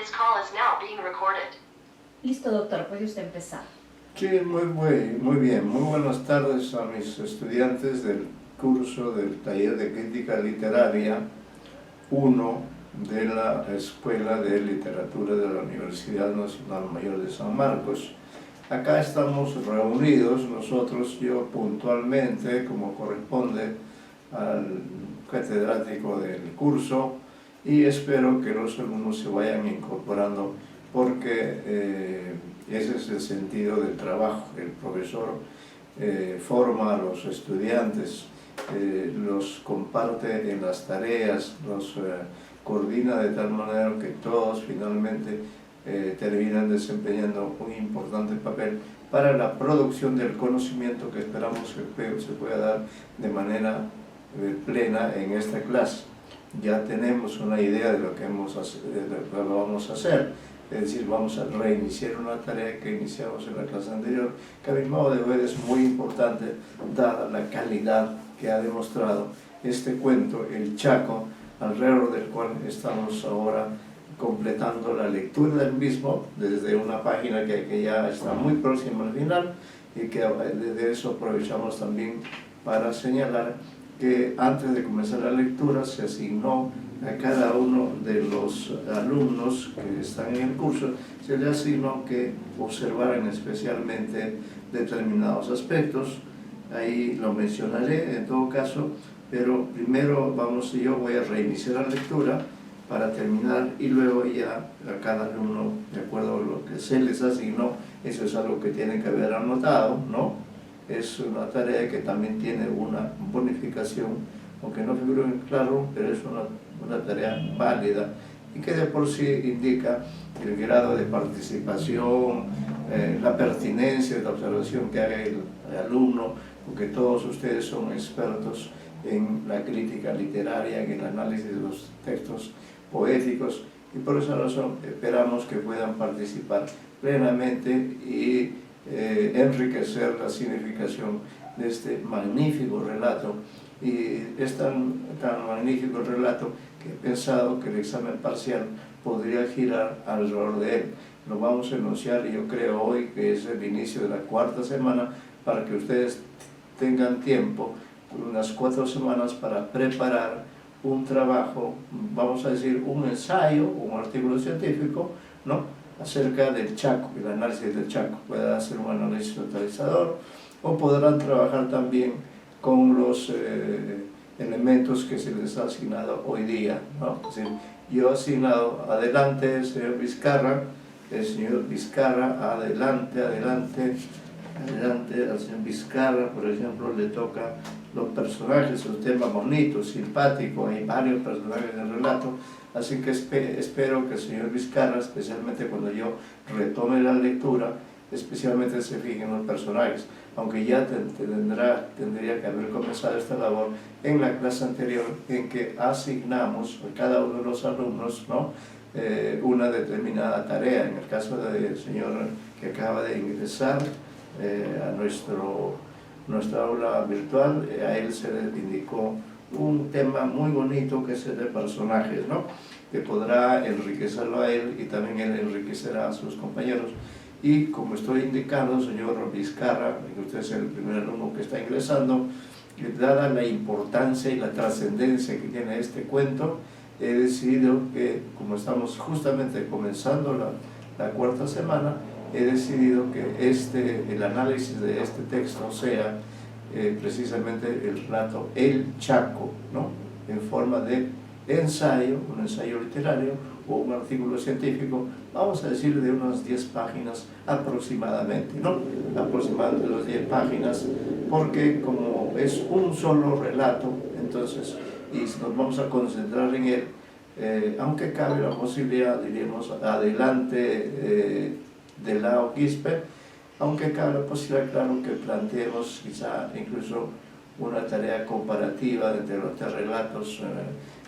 This call is now being recorded. Listo, doctor, puede usted empezar. Sí, muy bien. Muy buenas tardes a mis estudiantes del curso del taller de crítica literaria 1 de la Escuela de Literatura de la Universidad Nacional Mayor de San Marcos. Acá estamos reunidos nosotros, yo puntualmente, como corresponde al catedrático del curso, y espero que los alumnos se vayan incorporando porque ese es el sentido del trabajo. El profesor forma a los estudiantes, los comparte en las tareas, los coordina de tal manera que todos finalmente terminan desempeñando un importante papel para la producción del conocimiento que esperamos que se pueda dar de manera plena en esta clase. Ya tenemos una idea de lo que vamos a hacer, es decir, vamos a reiniciar una tarea que iniciamos en la clase anterior, que a mi modo de ver es muy importante, dada la calidad que ha demostrado este cuento, El Chaco, alrededor del cual estamos ahora completando la lectura del mismo, desde una página que ya está muy próxima al final, y que de eso aprovechamos también para señalar que antes de comenzar la lectura se asignó a cada uno de los alumnos que están en el curso, se le asignó que observaran especialmente determinados aspectos. Ahí lo mencionaré en todo caso, pero primero yo voy a reiniciar la lectura para terminar, y luego ya a cada alumno, de acuerdo a lo que se les asignó, eso es algo que tienen que haber anotado, ¿no? Es una tarea que también tiene una bonificación, aunque no figura en claro, pero es una tarea válida y que de por sí indica el grado de participación, la pertinencia de la observación que haga el alumno, porque todos ustedes son expertos en la crítica literaria, en el análisis de los textos poéticos, y por esa razón esperamos que puedan participar plenamente y enriquecer la significación de este magnífico relato. Y es tan magnífico el relato que he pensado que el examen parcial podría girar alrededor de él. Lo vamos a enunciar, y yo creo hoy que es el inicio de la cuarta semana, para que ustedes tengan tiempo, unas 4 semanas, para preparar un trabajo, vamos a decir un ensayo, un artículo científico, ¿no?, acerca del Chaco, el análisis del Chaco. Pueden hacer un análisis totalizador, o podrán trabajar también con los elementos que se les ha asignado hoy día, ¿no? Es decir, yo he asignado adelante, señor Vizcarra, el señor Vizcarra, adelante, al señor Vizcarra, por ejemplo, le toca los personajes, un tema bonito, simpático, hay varios personajes en el relato, así que espero que el señor Vizcarra, especialmente cuando yo retome la lectura, especialmente se fije en los personajes, aunque ya tendría que haber comenzado esta labor en la clase anterior, en que asignamos a cada uno de los alumnos, ¿no?, una determinada tarea. En el caso del señor que acaba de ingresar a nuestra aula virtual, a él se le indicó un tema muy bonito, que es el de personajes, ¿no?, que podrá enriquecerlo a él, y también él enriquecerá a sus compañeros. Y como estoy indicando, señor Vizcarra, que usted es el primer alumno que está ingresando, dada la importancia y la trascendencia que tiene este cuento, he decidido que, como estamos justamente comenzando la cuarta semana, he decidido que el análisis de este texto sea precisamente el relato El Chaco, ¿no?, en forma de ensayo, un ensayo literario o un artículo científico, vamos a decir de unas 10 páginas aproximadamente, ¿no?, aproximadamente las 10 páginas, porque como es un solo relato, entonces, y nos vamos a concentrar en él, aunque cabe la posibilidad, diríamos, adelante de la Quispe, aunque cabe la posibilidad, claro, que planteemos quizá incluso una tarea comparativa entre los 3 relatos,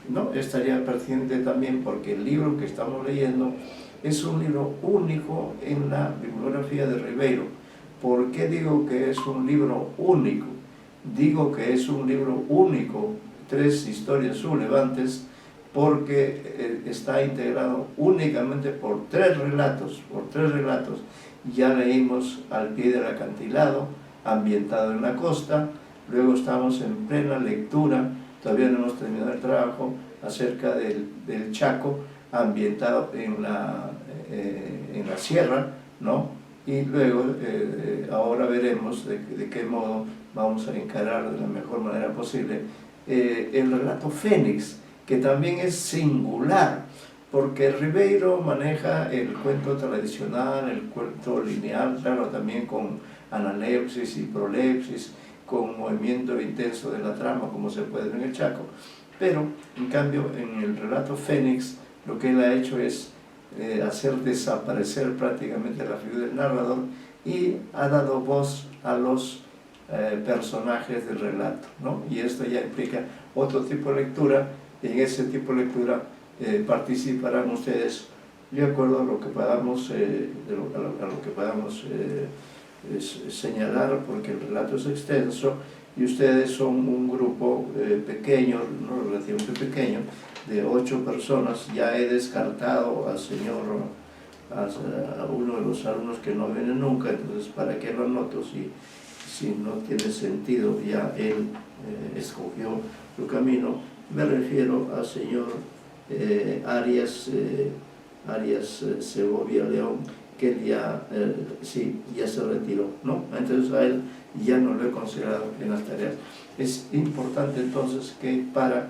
¿no? Estaría pertinente también, porque el libro que estamos leyendo es un libro único en la bibliografía de Ribeiro. ¿Por qué digo que es un libro único? Digo que es un libro único, 3 historias sublevantes, porque está integrado únicamente por tres relatos. Ya leímos Al pie del acantilado, ambientado en la costa. Luego estamos en plena lectura, todavía no hemos terminado el trabajo, acerca del Chaco, ambientado en la sierra, ¿no? Y luego, ahora veremos de qué modo vamos a encarar de la mejor manera posible el relato Fénix, que también es singular, porque Ribeiro maneja el cuento tradicional, el cuento lineal, claro, también con analepsis y prolepsis, con movimiento intenso de la trama, como se puede ver en el Chaco. Pero, en cambio, en el relato Fénix, lo que él ha hecho es hacer desaparecer prácticamente la figura del narrador y ha dado voz a los personajes del relato, ¿no? Y esto ya implica otro tipo de lectura, y en ese tipo de lectura participarán ustedes de acuerdo a lo que podamos, señalar, porque el relato es extenso y ustedes son un grupo pequeño, no relativamente pequeño, de 8 personas. Ya he descartado a uno de los alumnos que no viene nunca, entonces ¿para qué lo anoto si no tiene sentido? Ya él escogió su camino. Me refiero al señor Arias Segovia León, que él ya se retiró, ¿no? Entonces a él ya no lo he considerado en las tareas. Es importante entonces que para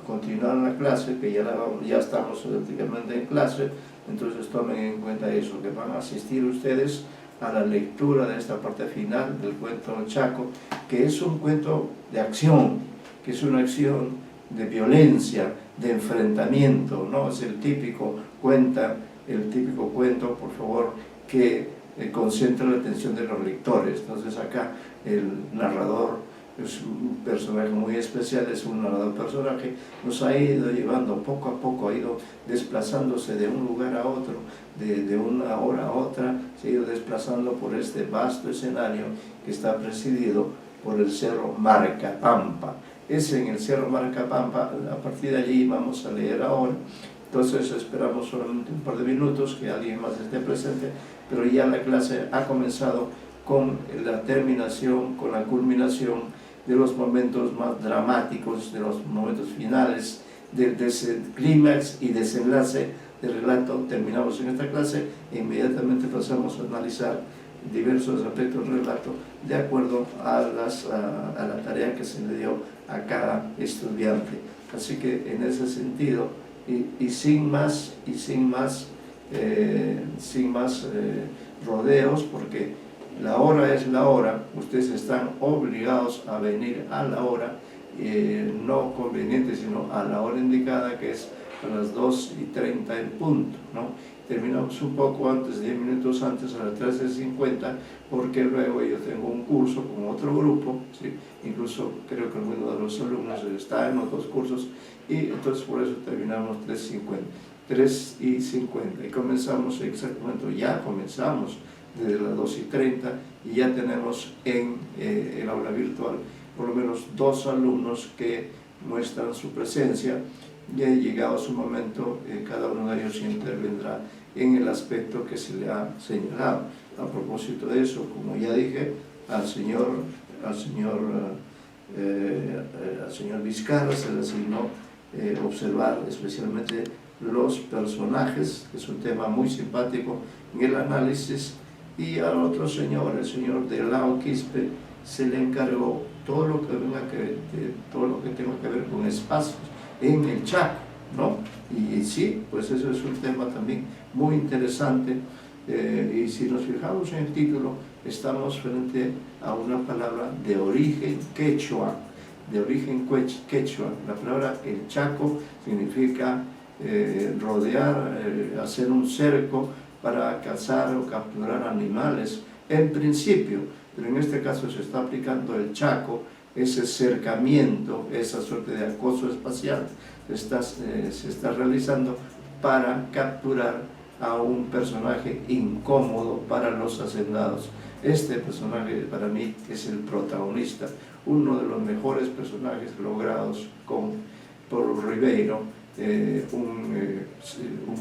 continuar la clase, que ya estamos prácticamente en clase, entonces tomen en cuenta eso, que van a asistir ustedes a la lectura de esta parte final del cuento Chaco, que es un cuento de acción, que es una acción de violencia, de enfrentamiento, ¿no? Es el típico cuento, por favor, que concentra la atención de los lectores. Entonces acá el narrador es un personaje muy especial, es un narrador personaje, nos ha ido llevando poco a poco, ha ido desplazándose de un lugar a otro, de una hora a otra, se ha ido desplazando por este vasto escenario que está presidido por el Cerro Marcapampa. Es en el Cerro Marcapampa, a partir de allí vamos a leer ahora. Entonces esperamos solamente un par de minutos que alguien más esté presente, pero ya la clase ha comenzado con la terminación, con la culminación de los momentos más dramáticos, de los momentos finales, del clímax y desenlace del relato. Terminamos en esta clase e inmediatamente pasamos a analizar diversos aspectos del relato de acuerdo a la tarea que se le dio a cada estudiante. Así que en ese sentido, y sin más rodeos, porque la hora es la hora, ustedes están obligados a venir a la hora, no conveniente, sino a la hora indicada, que es a las 2:30 en punto, ¿no? Terminamos un poco antes, 10 minutos antes, a las 13:50, porque luego yo tengo un curso con otro grupo, ¿sí? Incluso creo que alguno de los alumnos está en los 2 cursos, y entonces por eso terminamos 3:50, y comenzamos exactamente, ya comenzamos desde las 2:30, y ya tenemos en el aula virtual por lo menos 2 alumnos que muestran su presencia. Ya llegado su momento, cada uno de ellos intervendrá en el aspecto que se le ha señalado. A propósito de eso, como ya dije, al señor Vizcarra se le asignó observar especialmente los personajes, que es un tema muy simpático en el análisis, y al otro señor, el señor de Lao Quispe, se le encargó todo lo que tenga que ver con espacios en el Chaco, ¿no? Y sí, pues eso es un tema también muy interesante, y si nos fijamos en el título, estamos frente a una palabra de origen quechua, la palabra el Chaco significa rodear, hacer un cerco para cazar o capturar animales, en principio, pero en este caso se está aplicando el Chaco, ese cercamiento, esa suerte de acoso espacial se está realizando para capturar a un personaje incómodo para los hacendados. Este personaje para mí es el protagonista, uno de los mejores personajes logrados por Ribeiro, un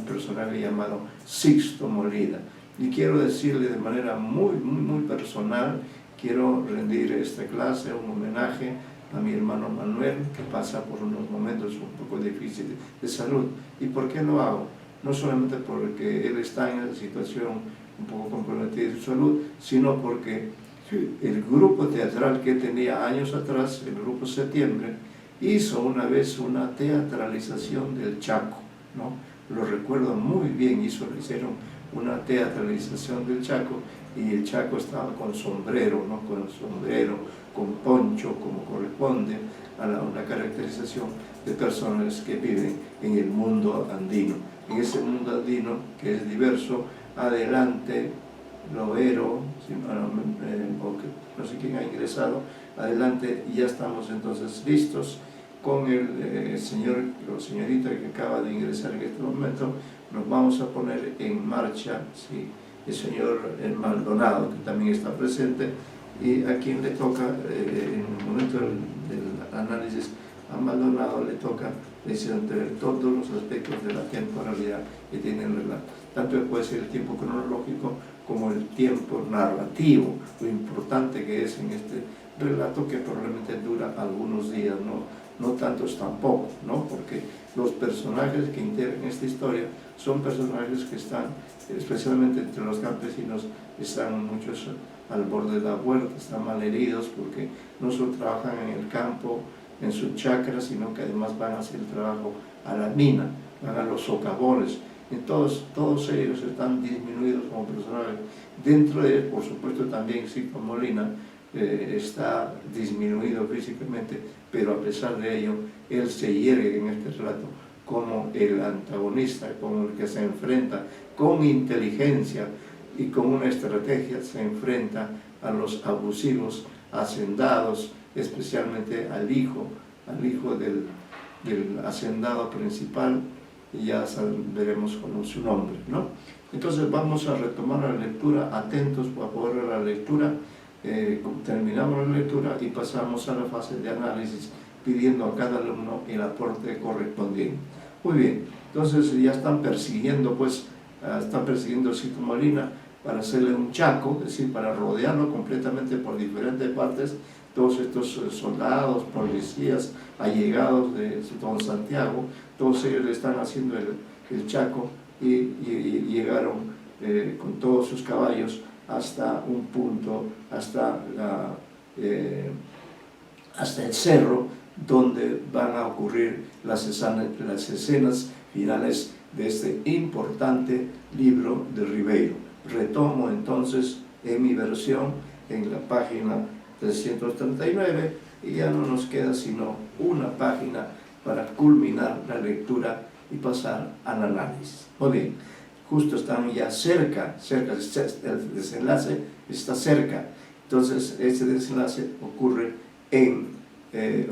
personaje llamado Sixto Molina. Y quiero decirle de manera muy personal, quiero rendir esta clase, un homenaje a mi hermano Manuel, que pasa por unos momentos un poco difíciles de salud. ¿Y por qué lo hago? No solamente porque él está en una situación un poco comprometida de salud, sino porque el grupo teatral que tenía años atrás, el Grupo Septiembre, hizo una vez una teatralización del Chaco, ¿no? Lo recuerdo muy bien, hicieron una teatralización del Chaco, y el Chaco estaba con sombrero, ¿no? Con sombrero, con poncho, como corresponde a una caracterización de personas que viven en el mundo andino. En ese mundo andino, que es diverso, adelante, Lovero, no sé quién ha ingresado, adelante, y ya estamos entonces listos con el señor o señorita que acaba de ingresar en este momento. Nos vamos a poner en marcha, ¿sí? El señor Maldonado, que también está presente, y a quien le toca, en el momento del análisis, a Maldonado le toca entender todos los aspectos de la temporalidad que tiene el relato. Tanto puede ser el tiempo cronológico como el tiempo narrativo, lo importante que es en este relato, que probablemente dura algunos días, no tantos tampoco, ¿no? Porque los personajes que integran esta historia son personajes que están, especialmente entre los campesinos, están muchos al borde de la muerte, están malheridos porque no solo trabajan en el campo, en su chacra, sino que además van a hacer el trabajo a la mina, van a los socavones. Y todos ellos están disminuidos como personajes. Dentro de él, por supuesto, también Sixto Molina está disminuido físicamente, pero a pesar de ello, él se hiergue en este relato como el antagonista, como el que se enfrenta con inteligencia y con una estrategia, se enfrenta a los abusivos hacendados, especialmente al hijo del hacendado principal, y ya veremos con su nombre, ¿no? Entonces vamos a retomar la lectura, atentos para poder la lectura. Terminamos la lectura y pasamos a la fase de análisis, pidiendo a cada alumno el aporte correspondiente. Muy bien, entonces ya están persiguiendo, a Sixto Molina para hacerle un chaco, es decir, para rodearlo completamente por diferentes partes. Todos estos soldados, policías, allegados de Don Santiago, todos ellos le están haciendo el chaco, y llegaron con todos sus caballos hasta un punto, hasta el cerro, donde van a ocurrir las escenas finales de este importante libro de Ribeiro. Retomo entonces en mi versión en la página 339, y ya no nos queda sino una página para culminar la lectura y pasar al análisis. Muy bien, justo están ya cerca, el desenlace está cerca. Entonces ese desenlace ocurre en el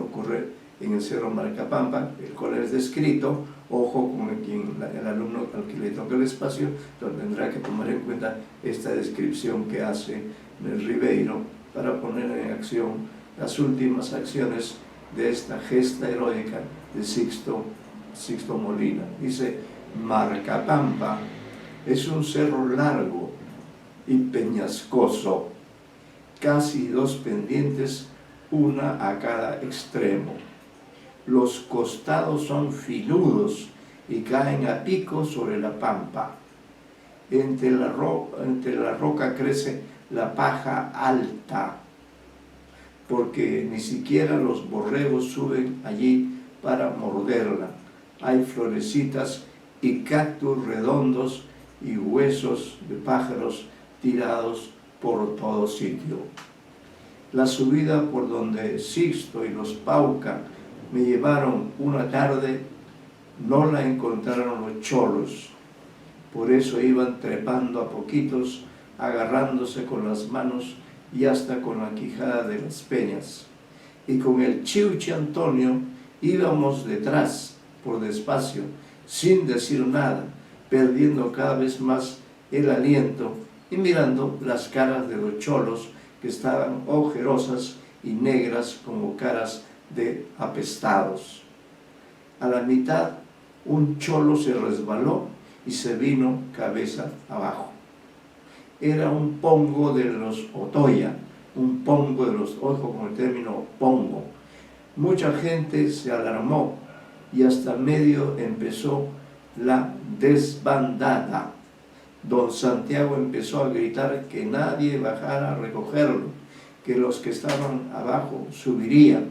Cerro Maracapampa, el cual es descrito. Ojo con el alumno al que le toca el espacio, tendrá que tomar en cuenta esta descripción que hace Ribeiro para poner en acción las últimas acciones de esta gesta heroica de Sixto Molina. Dice: Maracapampa es un cerro largo y peñascoso, casi 2 pendientes, una a cada extremo. Los costados son filudos y caen a pico sobre la pampa. Entre la roca crece la paja alta, porque ni siquiera los borregos suben allí para morderla. Hay florecitas y cactus redondos y huesos de pájaros tirados por todo sitio. La subida por donde Sixto y los Pauca me llevaron una tarde no la encontraron los cholos, por eso iban trepando a poquitos, agarrándose con las manos y hasta con la quijada de las peñas. Y con el Chiuchi Antonio íbamos detrás, por despacio, sin decir nada, perdiendo cada vez más el aliento y mirando las caras de los cholos, que estaban ojerosas y negras como caras de apestados. A la mitad un cholo se resbaló y se vino cabeza abajo. Era un pongo de los Otoya, un pongo de los, ojo con el término pongo. Mucha gente se alarmó y hasta medio empezó la desbandada. Don Santiago empezó a gritar que nadie bajara a recogerlo, que los que estaban abajo subirían,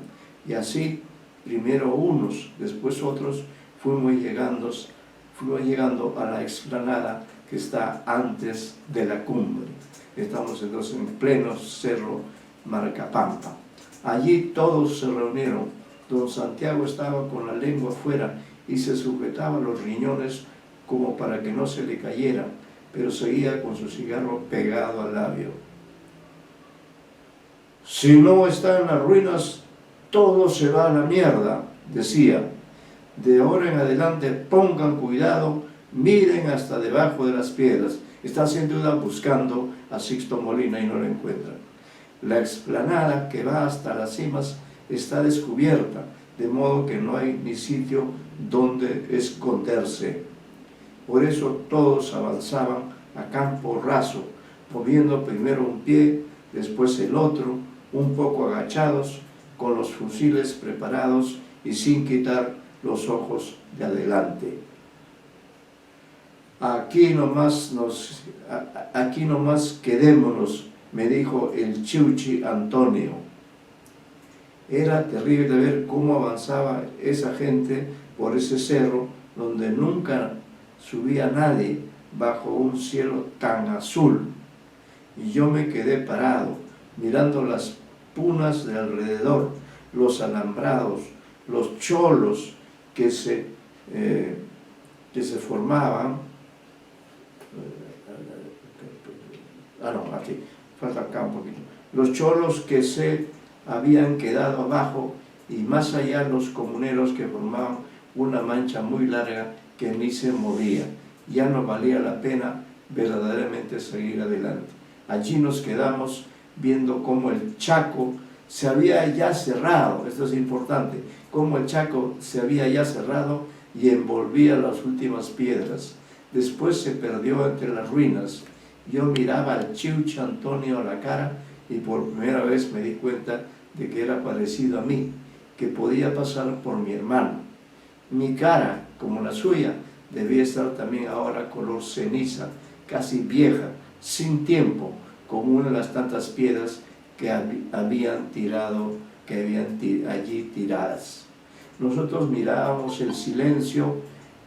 y así, primero unos, después otros, fuimos llegando a la explanada que está antes de la cumbre. Estamos entonces en pleno cerro Marcapampa. Allí todos se reunieron. Don Santiago estaba con la lengua afuera y se sujetaba los riñones como para que no se le cayera, pero seguía con su cigarro pegado al labio. Si no está en las ruinas, todo se va a la mierda, decía. De ahora en adelante pongan cuidado, miren hasta debajo de las piedras. Está sin duda buscando a Sixto Molina y no lo encuentran. La explanada que va hasta las cimas está descubierta, de modo que no hay ni sitio donde esconderse. Por eso todos avanzaban a campo raso, moviendo primero un pie, después el otro, un poco agachados, con los fusiles preparados y sin quitar los ojos de adelante. Aquí nomás quedémonos, me dijo el Chiuchi Antonio. Era terrible ver cómo avanzaba esa gente por ese cerro donde nunca subía nadie bajo un cielo tan azul. Y yo me quedé parado, mirando las punas de alrededor, los alambrados, los cholos que se formaban. Aquí, falta acá un poquito. Los cholos que se habían quedado abajo y más allá los comuneros que formaban una mancha muy larga que ni se movía. Ya no valía la pena verdaderamente seguir adelante. Allí nos quedamos viendo cómo el Chaco se había ya cerrado, esto es importante, cómo el Chaco se había ya cerrado y envolvía las últimas piedras. Después se perdió entre las ruinas. Yo miraba al Chiuchi Antonio a la cara y por primera vez me di cuenta de que era parecido a mí, que podía pasar por mi hermano. Mi cara, como la suya, debía estar también ahora color ceniza, casi vieja, sin tiempo, como una de las tantas piedras que habían allí tiradas. Nosotros mirábamos el silencio,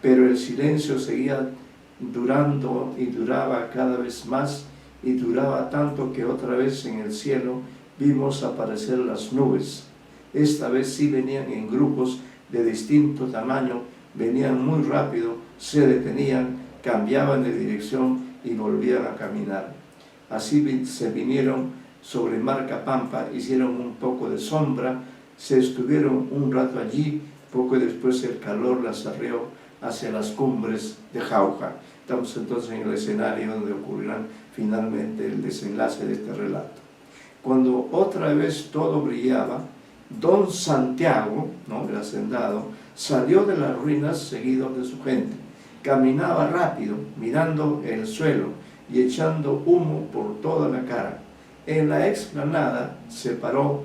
pero el silencio seguía durando y duraba cada vez más y duraba tanto que otra vez en el cielo vimos aparecer las nubes. Esta vez sí venían en grupos de distinto tamaño, venían muy rápido, se detenían, cambiaban de dirección y volvían a caminar. Así se vinieron sobre Marcapampa, hicieron un poco de sombra, se estuvieron un rato allí, poco después el calor las arreó hacia las cumbres de Jauja. Estamos entonces en el escenario donde ocurrirá finalmente el desenlace de este relato. Cuando otra vez todo brillaba, Don Santiago, el hacendado, salió de las ruinas seguido de su gente. Caminaba rápido, mirando el suelo y echando humo por toda la cara. En la explanada se paró,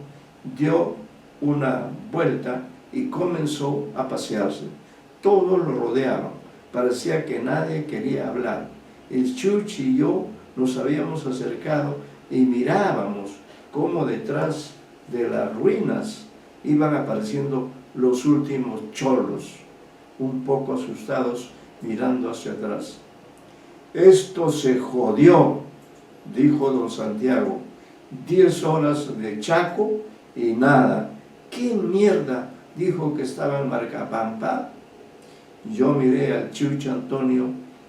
dio una vuelta y comenzó a pasearse. Todos lo rodeaban, parecía que nadie quería hablar. El Chiuchi y yo nos habíamos acercado y mirábamos cómo detrás de las ruinas iban apareciendo los últimos cholos, un poco asustados, mirando hacia atrás. Esto se jodió, dijo don Santiago. 10 horas de Chaco y nada. ¿Qué mierda? Dijo que estaba en Marcapampa. Yo miré al Chiuchi Antonio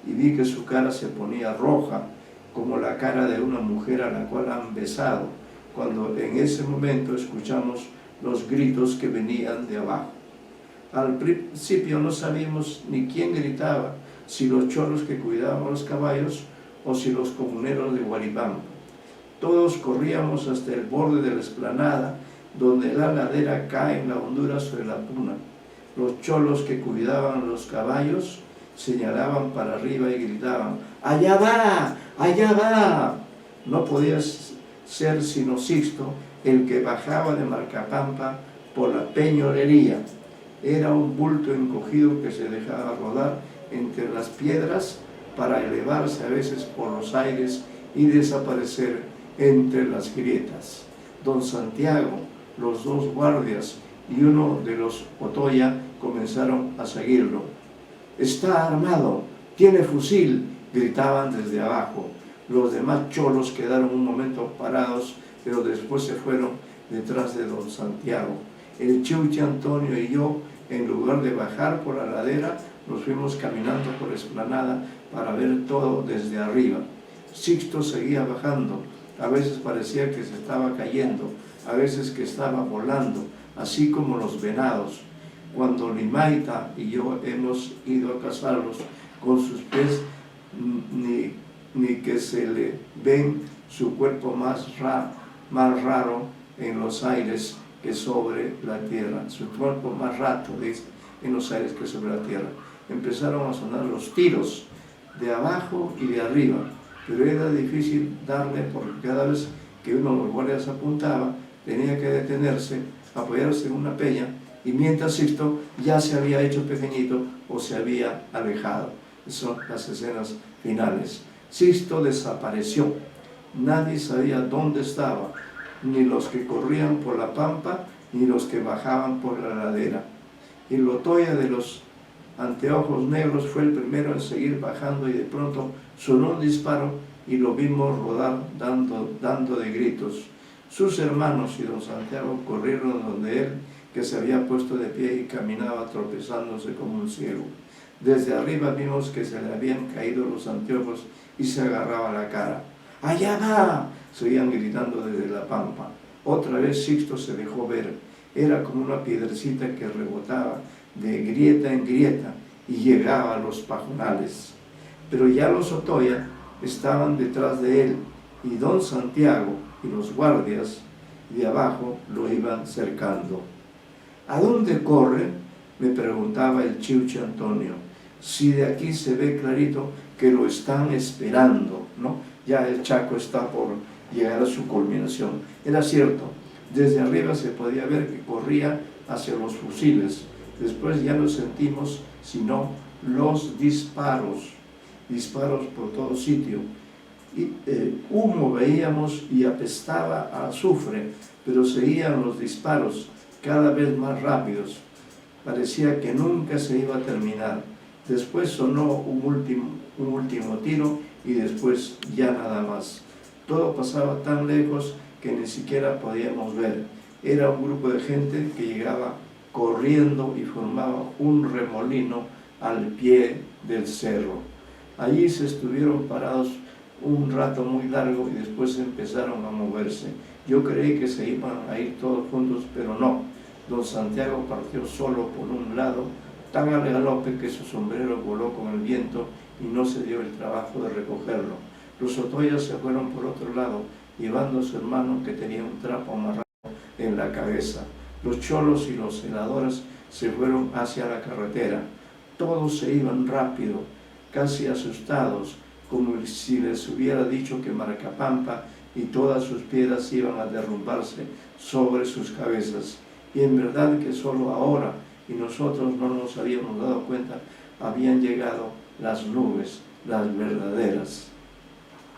y vi que su cara se ponía roja, como la cara de una mujer a la cual han besado, cuando en ese momento escuchamos los gritos que venían de abajo. Al principio no sabíamos ni quién gritaba, si los cholos que cuidaban los caballos o si los comuneros de Huaripampa. Todos corríamos hasta el borde de la explanada, donde la ladera cae en la hondura sobre la puna. Los cholos que cuidaban los caballos señalaban para arriba y gritaban: ¡allá va! ¡Allá va! No podía ser sino Sixto el que bajaba de Marcapampa por la peñolería. Era un bulto encogido que se dejaba rodar entre las piedras para elevarse a veces por los aires y desaparecer entre las grietas. Don Santiago, los dos guardias y uno de los Otoya comenzaron a seguirlo. «¡Está armado! ¡Tiene fusil!», gritaban desde abajo. Los demás cholos quedaron un momento parados, pero después se fueron detrás de don Santiago. El Chiuchi Antonio y yo, en lugar de bajar por la ladera, nos fuimos caminando por la explanada para ver todo desde arriba. Sixto seguía bajando, a veces parecía que se estaba cayendo, a veces que estaba volando, así como los venados. Cuando Limaita y yo hemos ido a cazarlos con sus pies, ni que se le ven su cuerpo más raro en los aires que sobre la tierra, su cuerpo más rato en los aires que sobre la tierra. Empezaron a sonar los tiros de abajo y de arriba, pero era difícil darle porque cada vez que uno de los guardias apuntaba tenía que detenerse, apoyarse en una peña, y mientras Sixto ya se había hecho pequeñito o se había alejado. Esas son las escenas finales. Sixto desapareció, nadie sabía dónde estaba, ni los que corrían por la pampa, ni los que bajaban por la ladera. Y el Otoya de los anteojos negros fue el primero en seguir bajando, y de pronto sonó un disparo y lo vimos rodar dando de gritos. Sus hermanos y don Santiago corrieron donde él, que se había puesto de pie y caminaba tropezándose como un ciego. Desde arriba vimos que se le habían caído los anteojos y se agarraba la cara. ¡Allá va!, seguían gritando desde la pampa. Otra vez Sixto se dejó ver. Era como una piedrecita que rebotaba de grieta en grieta y llegaba a los pajonales. Pero ya los Otoya estaban detrás de él, y don Santiago y los guardias de abajo lo iban cercando. «¿A dónde corre?», me preguntaba el Chiuchi Antonio. «Si de aquí se ve clarito que lo están esperando», ¿no? Ya el Chaco está por llegar a su culminación. Era cierto, desde arriba se podía ver que corría hacia los fusiles. Después ya no sentimos sino los disparos por todo sitio. Y humo veíamos y apestaba a azufre, pero seguían los disparos cada vez más rápidos. Parecía que nunca se iba a terminar. Después sonó un último tiro y después ya nada más. Todo pasaba tan lejos que ni siquiera podíamos ver. Era un grupo de gente que llegaba corriendo y formaba un remolino al pie del cerro. Allí se estuvieron parados un rato muy largo y después empezaron a moverse. Yo creí que se iban a ir todos juntos, pero no. Don Santiago partió solo por un lado, tan al galope que su sombrero voló con el viento y no se dio el trabajo de recogerlo. Los Otoyas se fueron por otro lado, llevando a su hermano, que tenía un trapo amarrado en la cabeza. Los cholos y los celadores se fueron hacia la carretera. Todos se iban rápido, casi asustados, como si les hubiera dicho que Marcapampa y todas sus piedras iban a derrumbarse sobre sus cabezas. Y en verdad que solo ahora, y nosotros no nos habíamos dado cuenta, habían llegado las nubes, las verdaderas.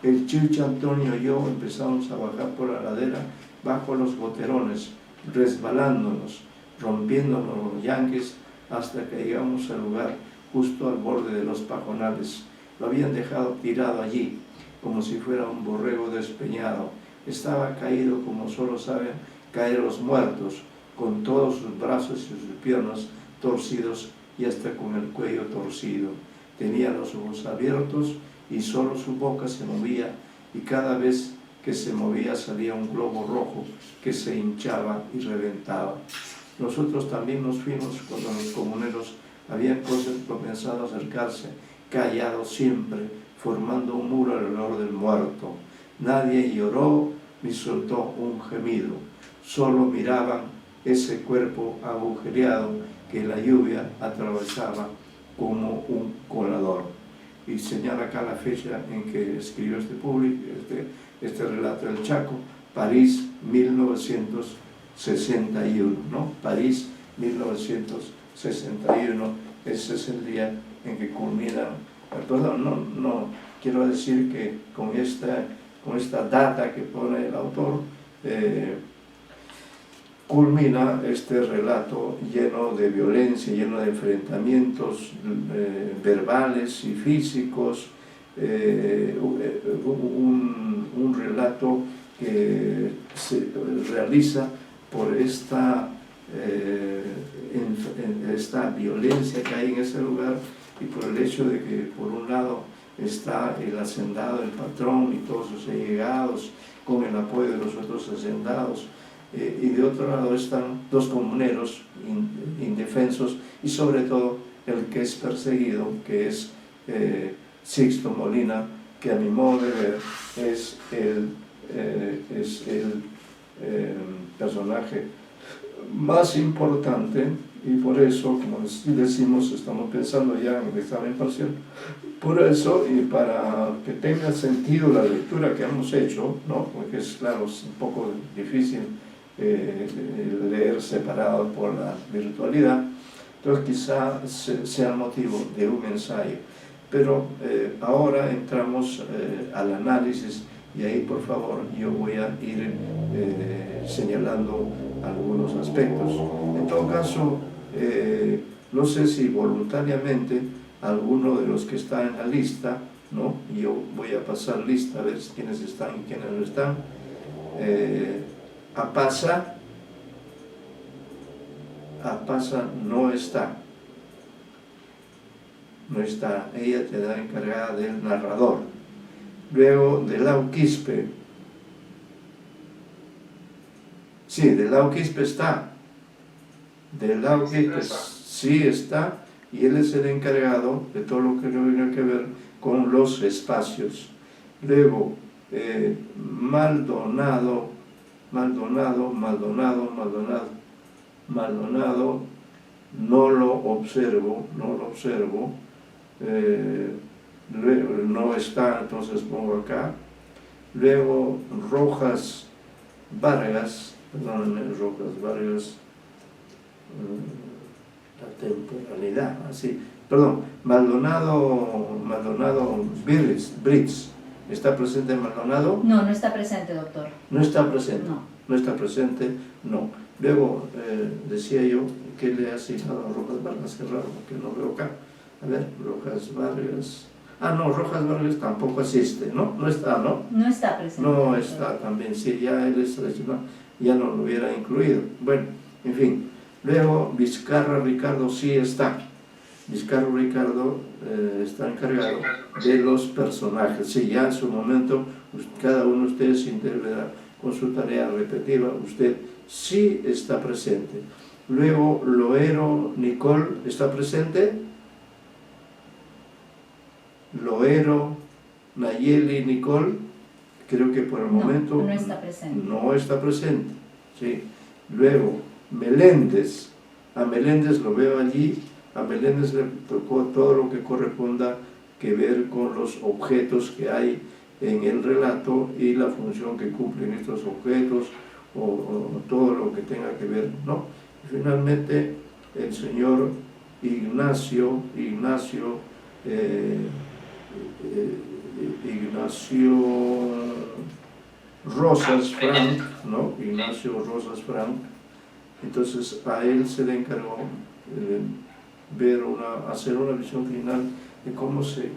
El Chiuchi Antonio y yo empezamos a bajar por la ladera bajo los boterones, resbalándonos, rompiéndonos los yanquis, hasta que llegamos al lugar justo al borde de los pajonales. Lo habían dejado tirado allí, como si fuera un borrego despeñado. Estaba caído como solo saben caer los muertos, con todos sus brazos y sus piernas torcidos y hasta con el cuello torcido. Tenía los ojos abiertos y solo su boca se movía, y cada vez que se movía salía un globo rojo que se hinchaba y reventaba. Nosotros también nos fuimos cuando los comuneros habían comenzado a acercarse, callados siempre, formando un muro alrededor del muerto. Nadie lloró ni soltó un gemido, solo miraban ese cuerpo agujereado que la lluvia atravesaba como un colador. Y señala acá la fecha en que escribió este relato del Chaco, París 1961, ¿no? París 1961, ese es el día en que culmina, perdón, no quiero decir que con esta data que pone el autor, culmina este relato lleno de violencia, lleno de enfrentamientos verbales y físicos, un relato que se realiza por esta violencia que hay en ese lugar y por el hecho de que por un lado está el hacendado, el patrón y todos sus allegados con el apoyo de los otros hacendados, y de otro lado están dos comuneros indefensos y sobre todo el que es perseguido, que es Sixto Molina, que a mi modo de ver es el personaje más importante, y por eso, como decimos, estamos pensando ya en el examen parcial. Por eso, y para que tenga sentido la lectura que hemos hecho, ¿no? Porque es claro, es un poco difícil leer separado por la virtualidad, entonces quizá sea motivo de un ensayo. Pero ahora entramos al análisis, y ahí por favor yo voy a ir señalando algunos aspectos. En todo caso, no sé si voluntariamente alguno de los que está en la lista, ¿no? Yo voy a pasar lista a ver quiénes están y quiénes no están. Apasa no está, ella queda encargada del narrador. Luego de Lau Quispe, sí, de Lau Quispe está, de Lau Quispe sí está, y él es el encargado de todo lo que tiene que ver con los espacios. Luego Maldonado, no lo observo, luego no está, entonces pongo acá. Luego Rojas Vargas, la temporalidad, así, perdón, Maldonado Brits, ¿está presente Maldonado? No, no está presente, doctor. No está presente. No. No está presente, no. Luego decía yo que le ha asignado a Rojas Vargas, qué raro, porque no veo acá. A ver, Rojas Vargas. Ah, no, Rojas Vargas tampoco asiste, ¿no? No está, ¿no? No está presente. No está también, sí, ya él es seleccionado, ya no lo hubiera incluido. Bueno, en fin. Luego Vizcarra Ricardo sí está. Vizcarra Ricardo está encargado de los personajes. Sí, ya en su momento cada uno de ustedes intervendrá con su tarea repetitiva. Usted sí está presente. Luego Loero Nicole está presente. Loero Nayeli Nicole, creo que por el momento no está presente. No está presente. Sí. Luego Meléndez, a Meléndez lo veo allí. A Meléndez le tocó todo lo que corresponda que ver con los objetos que hay en el relato y la función que cumplen estos objetos, o todo lo que tenga que ver, ¿no? Y finalmente el señor Ignacio Rosas Frank, ¿no? Ignacio Rosas Frank. Entonces a él se le encargó hacer una visión final de cómo se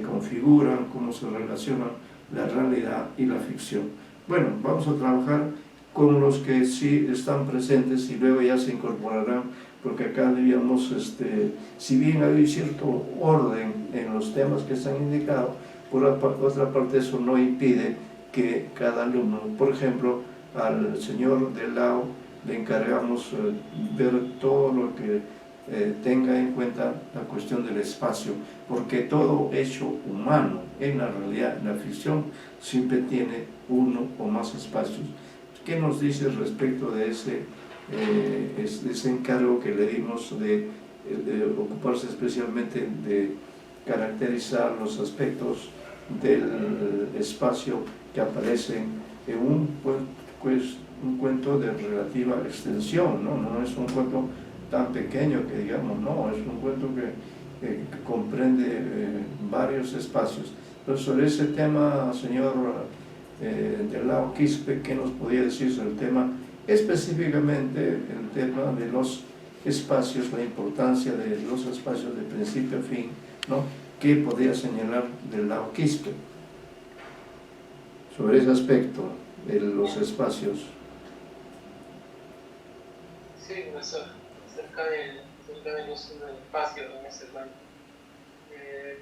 configuran, cómo se relacionan la realidad y la ficción. Bueno, vamos a trabajar con los que sí están presentes y luego ya se incorporarán, porque acá debíamos, si bien hay cierto orden en los temas que se han indicado, por otra parte eso no impide que cada alumno, por ejemplo, al señor de Lao le encargamos ver todo lo que tenga en cuenta la cuestión del espacio, porque todo hecho humano en la realidad, en la ficción, siempre tiene uno o más espacios. ¿Qué nos dice respecto de ese ese encargo que le dimos de ocuparse especialmente de caracterizar los aspectos del espacio que aparecen en un cuento de relativa extensión, ¿no? No es un cuento tan pequeño que digamos, no, es un cuento que comprende varios espacios. Entonces, sobre ese tema, señor Delao Quispe, ¿qué nos podía decir sobre el tema, específicamente el tema de los espacios, la importancia de los espacios de principio a fin, ¿no? ¿Qué podría señalar Delao Quispe sobre ese aspecto de los espacios? Sí, profesor, acerca del uso del espacio en ese cuento.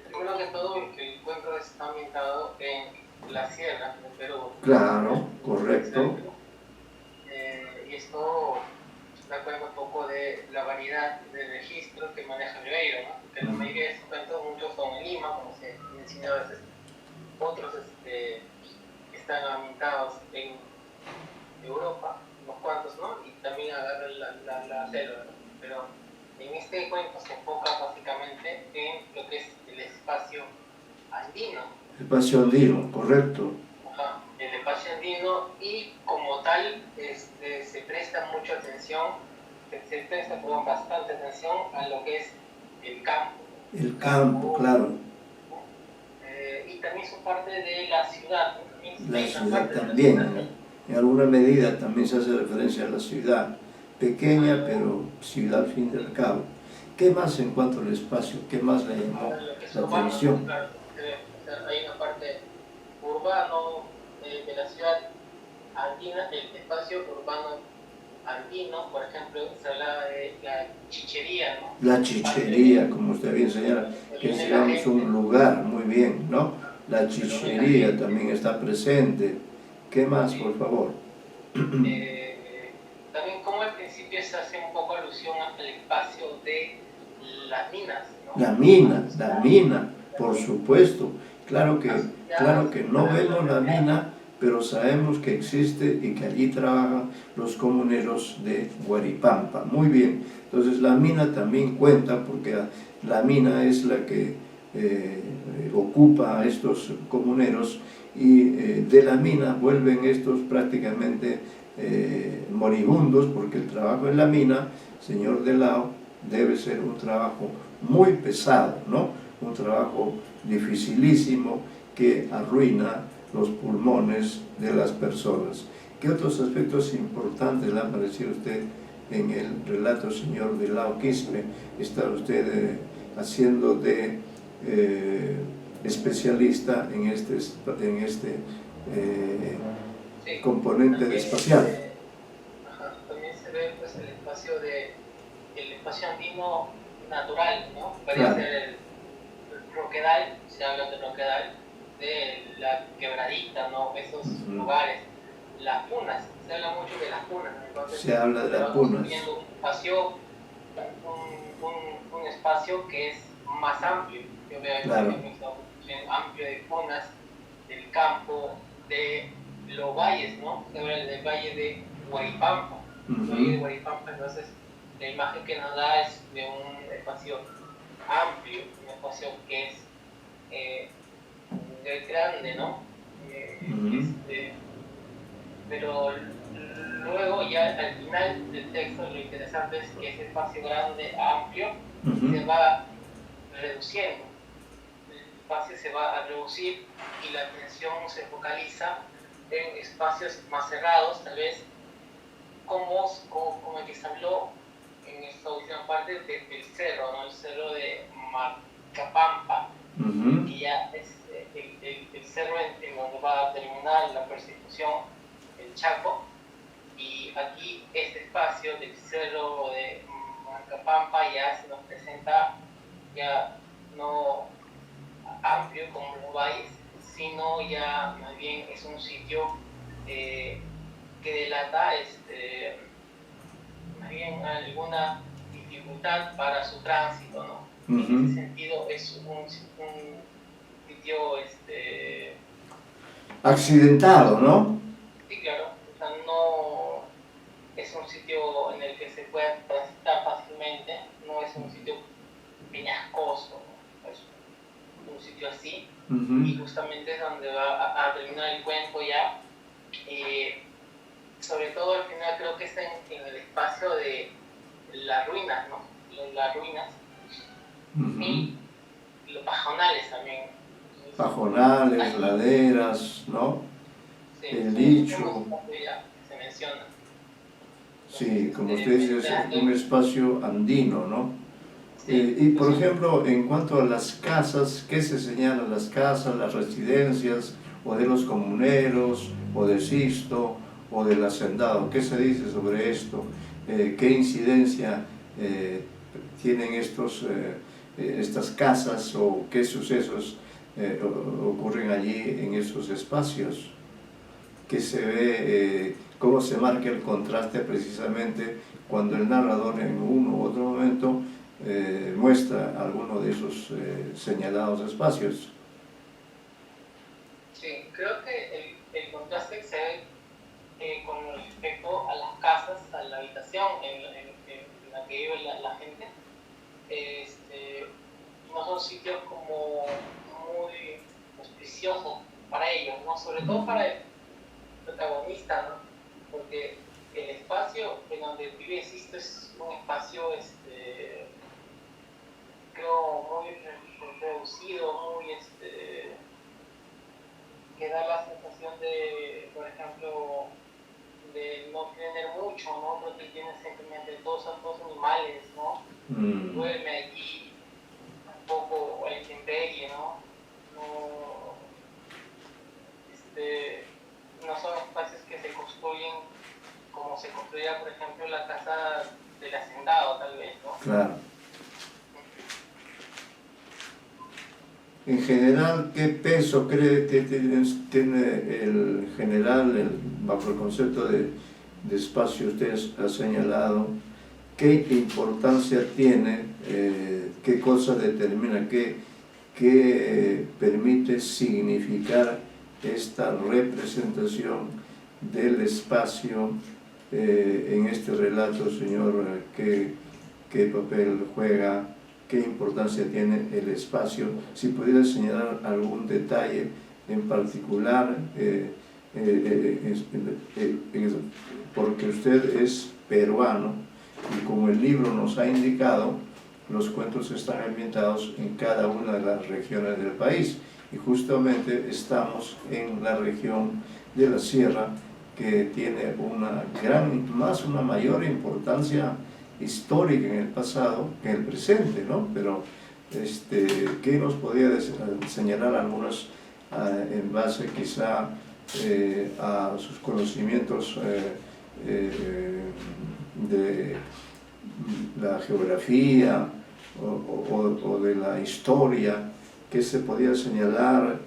Primero que todo, que el cuento está ambientado en la sierra de Perú. Claro, correcto. Y esto da cuenta un poco de la variedad de registros que maneja Ribeiro, ¿no? Porque la mayoría de estos cuentos, muchos son en Lima, como se menciona a veces, otros están ambientados en Europa, unos cuantos, ¿no? Y también agarran la selva, ¿no? Pero en este cuento se enfoca básicamente en lo que es el espacio andino. Espacio andino, correcto. Ajá, el espacio andino, y como tal se presta mucha atención, se presta bastante atención a lo que es el campo. El campo, claro. Y también su parte de la ciudad, ¿no? La ciudad también, en alguna medida también se hace referencia a la ciudad, pequeña pero ciudad al fin y al cabo. ¿Qué más en cuanto al espacio? ¿Qué más le llamó la atención? Claro, hay una parte urbano de la ciudad andina, el espacio urbano andino, por ejemplo, se habla de la chichería, ¿no? La chichería, como usted bien señala, que es, digamos, un lugar, muy bien, ¿no? La chichería también está presente. ¿Qué más, por favor? También como al principio se hace un poco alusión al espacio de las minas, ¿no? La mina, por supuesto. Claro que no vemos la mina, pero sabemos que existe y que allí trabajan los comuneros de Huaripampa. Muy bien, entonces la mina también cuenta, porque la mina es la que ocupa a estos comuneros, y de la mina vuelven estos prácticamente moribundos, porque el trabajo en la mina, señor Delao, debe ser un trabajo muy pesado, ¿no? Un trabajo dificilísimo que arruina los pulmones de las personas. ¿Qué otros aspectos importantes le han parecido a usted en el relato, señor Delao Quispe? Está usted haciendo de especialista en este Sí, componente también, espacial. también se ve pues, el espacio andino natural, ¿no? Podría Claro. ser el Roquedal, se habla de Roquedal, de la quebradita, ¿no? Esos lugares, las punas, se habla mucho de las punas, entonces Se habla de las va punas. construyendo un espacio que es más amplio. Yo veo Claro. un amplio de punas, del campo, de los valles, ¿no? Se habla del valle de Huaripampa. El valle de Huaripampa, entonces la imagen que nos da es de un espacio amplio, un espacio que es grande, ¿no? Pero luego ya al final del texto lo interesante es que ese espacio grande, amplio, se va reduciendo. El espacio se va a reducir y la atención se focaliza en espacios más cerrados, tal vez como el que se habló en esta última parte del cerro, ¿no? El cerro de Marcapampa, que ya es el cerro en donde va a terminar la persecución, el Chaco, y aquí este espacio del cerro de Marcapampa ya se nos presenta ya no amplio como los valles, sino ya más bien es un sitio que delata más bien alguna dificultad para su tránsito, ¿no? En ese sentido es un sitio accidentado, ¿no? sí, claro, o sea, no es un sitio en pueda transitar fácilmente, no es un sitio peñascoso, ¿no? Es un sitio así, y justamente es donde va a terminar el cuento ya. Sobre todo al final creo que está en el espacio de las ruinas, ¿no? Las ruinas y los pajonales también. Pajonales, laderas, ¿no? Sí, El dicho. Se menciona. Sí, como usted dice, es un espacio andino, ¿no? Y por ejemplo, en cuanto a las casas, ¿qué se señalan las casas, las residencias, o de los comuneros, o de Sisto, o del hacendado? ¿Qué se dice sobre esto? ¿Qué incidencia tienen estas casas, o qué sucesos ocurren allí en esos espacios? ¿Qué se ve, cómo se marca el contraste precisamente cuando el narrador en uno u otro momento muestra alguno de esos señalados espacios? Sí, creo que el contraste se ve con respecto a las casas, a la habitación en la que vive la gente. No son sitios como muy auspiciosos para ellos, ¿no? Sobre todo para el protagonista, ¿no? Porque el espacio en donde vive Sisto es un espacio, creo, muy reducido, muy, que da la sensación de, por ejemplo, de no tener mucho, ¿no? Porque tiene simplemente todos animales, ¿no? Duerme allí un poco a la intemperie, ¿no? No son espacios que se construyen como se construía, por ejemplo, la casa del hacendado, tal vez, ¿no? Claro. En general, ¿qué peso cree que tiene el general, bajo el concepto de espacio usted ha señalado? ¿Qué importancia tiene, qué cosa determina, qué permite significar esta representación del espacio en este relato, señor? ¿Qué papel juega? ¿Qué importancia tiene el espacio? Si pudiera señalar algún detalle en particular, porque usted es peruano y como el libro nos ha indicado, los cuentos están ambientados en cada una de las regiones del país y justamente estamos en la región de la Sierra, que tiene una mayor importancia histórica en el pasado que en el presente, ¿no? Pero ¿qué nos podría señalar algunos en base quizá a sus conocimientos de la geografía o de la historia? ¿Qué se podía señalar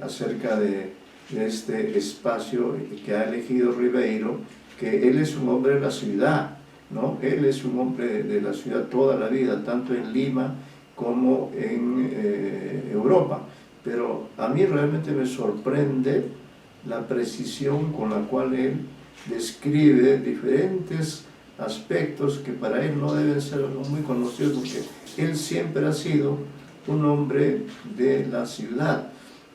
acerca de este espacio que ha elegido Ribeiro? Que él es un hombre de la ciudad, ¿no? Él es un hombre de la ciudad toda la vida, tanto en Lima como en Europa. Pero a mí realmente me sorprende la precisión con la cual él describe diferentes aspectos que para él no deben ser muy conocidos, porque él siempre ha sido un hombre de la ciudad,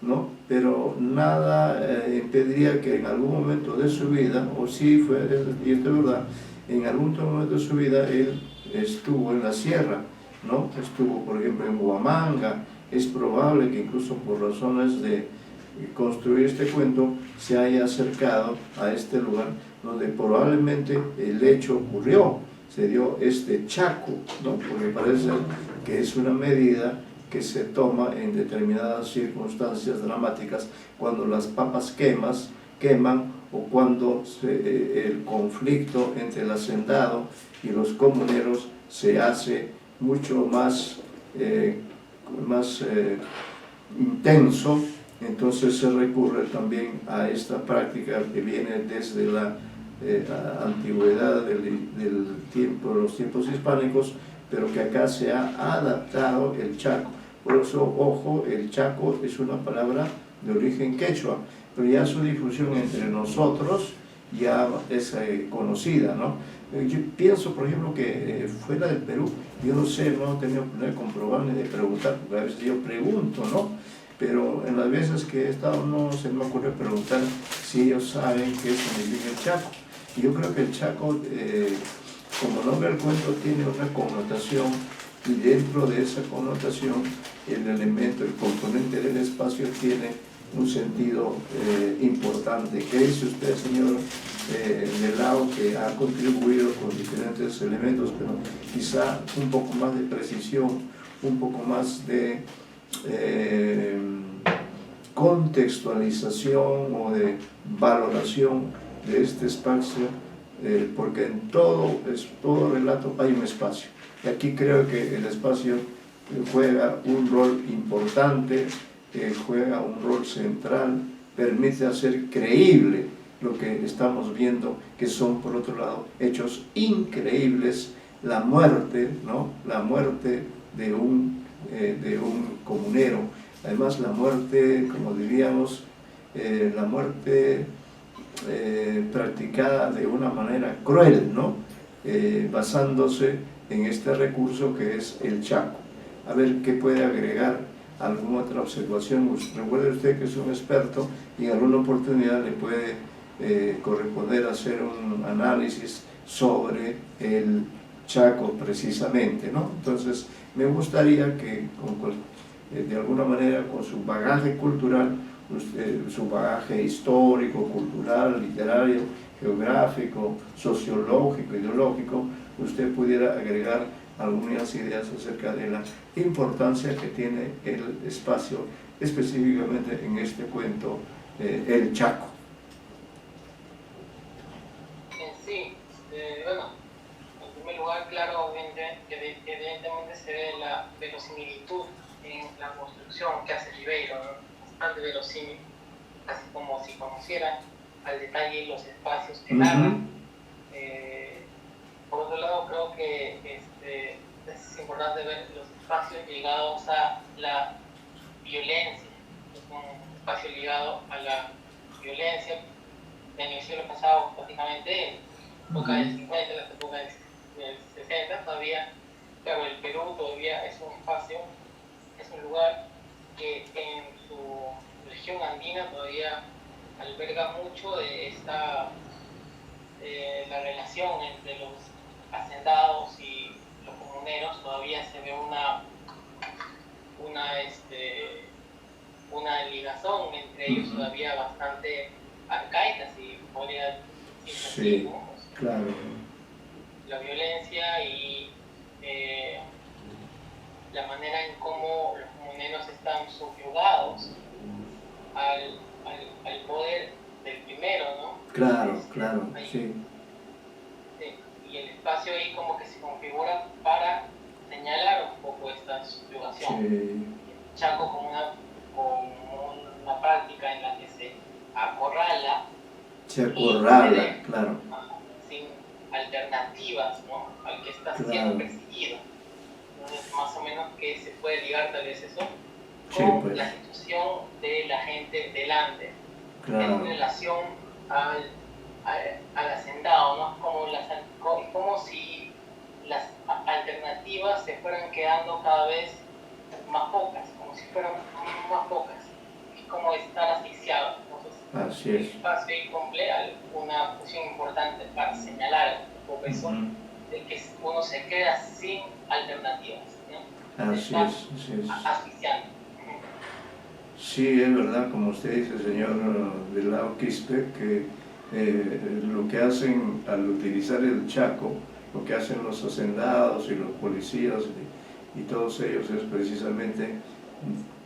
¿no? Pero nada impediría que en algún momento de su vida, o sí fue, y esto es verdad, en algún momento de su vida él estuvo en la sierra, ¿no? Estuvo, por ejemplo, en Huamanga. Es probable que incluso por razones de construir este cuento se haya acercado a este lugar donde probablemente el hecho ocurrió, se dio este chaco, ¿no? Porque parece que es una medida que se toma en determinadas circunstancias dramáticas, cuando las papas queman, o cuando el conflicto entre el hacendado y los comuneros se hace mucho más intenso. Entonces se recurre también a esta práctica que viene desde la antigüedad los tiempos hispánicos, pero que acá se ha adaptado el chaco. Por eso, ojo, el chaco es una palabra de origen quechua, pero ya su difusión entre nosotros ya es conocida, ¿no? Yo pienso, por ejemplo, que fuera del Perú, yo no sé, no he tenido oportunidad de comprobar ni de preguntar, porque a veces yo pregunto, ¿no? Pero en las veces que he estado no se me ocurre preguntar si ellos saben qué significa el Chaco. Y yo creo que el Chaco, como nombre del cuento, tiene una connotación, y dentro de esa connotación el elemento, el componente del espacio tiene un sentido importante. ¿Qué dice usted, señor Delao, que ha contribuido con diferentes elementos, pero quizá un poco más de precisión, un poco más de contextualización o de valoración de este espacio, porque en todo relato hay un espacio, y aquí creo que el espacio juega un rol importante, juega un rol central, permite hacer creíble lo que estamos viendo, que son por otro lado hechos increíbles, la muerte, ¿no? La muerte de un comunero, además la muerte, como diríamos, la muerte practicada de una manera cruel, ¿no? Basándose en este recurso que es el Chaco. A ver qué puede agregar, alguna otra observación. Recuerde usted que es un experto y en alguna oportunidad le puede corresponder hacer un análisis sobre el Chaco precisamente, ¿no? Entonces me gustaría que de alguna manera con su bagaje cultural, su bagaje histórico, cultural, literario, geográfico, sociológico, ideológico, usted pudiera agregar algunas ideas acerca de la importancia que tiene el espacio, específicamente en este cuento, el Chaco. Sí, bueno, en primer lugar, claro, evidentemente se ve la verosimilitud en la construcción que hace Ribeiro, ¿no? Bastante verosímil, casi como si conociera al detalle los espacios que narra. Por otro lado, creo que es importante ver los espacios ligados a la violencia. Es un espacio ligado a la violencia. En el siglo pasado, prácticamente, en la época del 50, en la época del 60, todavía, claro, el Perú todavía es un espacio, es un lugar que en su región andina todavía alberga mucho de esta, la relación entre los hacendados y los comuneros. Todavía se ve una ligazón entre ellos todavía bastante arcaica, si podría decirlo así, ¿no? Claro. La violencia y la manera en cómo los comuneros están subyugados al poder del primero, ¿no? Claro, claro, ahí, sí. Y el espacio ahí como que se configura para señalar un poco esta subyugación. Sí. Chaco como una práctica en la que se acorrala. Se acorrala, claro. Sin alternativas, ¿no? Al que está Claro. siendo perseguido. Entonces, más o menos que se puede ligar tal vez eso Sí, con pues. la situación de la gente delante, Claro. en relación al hacendado, ¿no? Como si las alternativas se fueran quedando cada vez más pocas, como si fueran más pocas. Es como estar asfixiado. Entonces, Así el es. espacio ahí cumple una función importante para señalar un poco eso, de que uno se queda sin alternativas, ¿no? Así es, así es. Asfixiando. Sí, es verdad, como usted dice, señor Delao Quispe, que lo que hacen al utilizar el Chaco, lo que hacen los hacendados y los policías y todos ellos es precisamente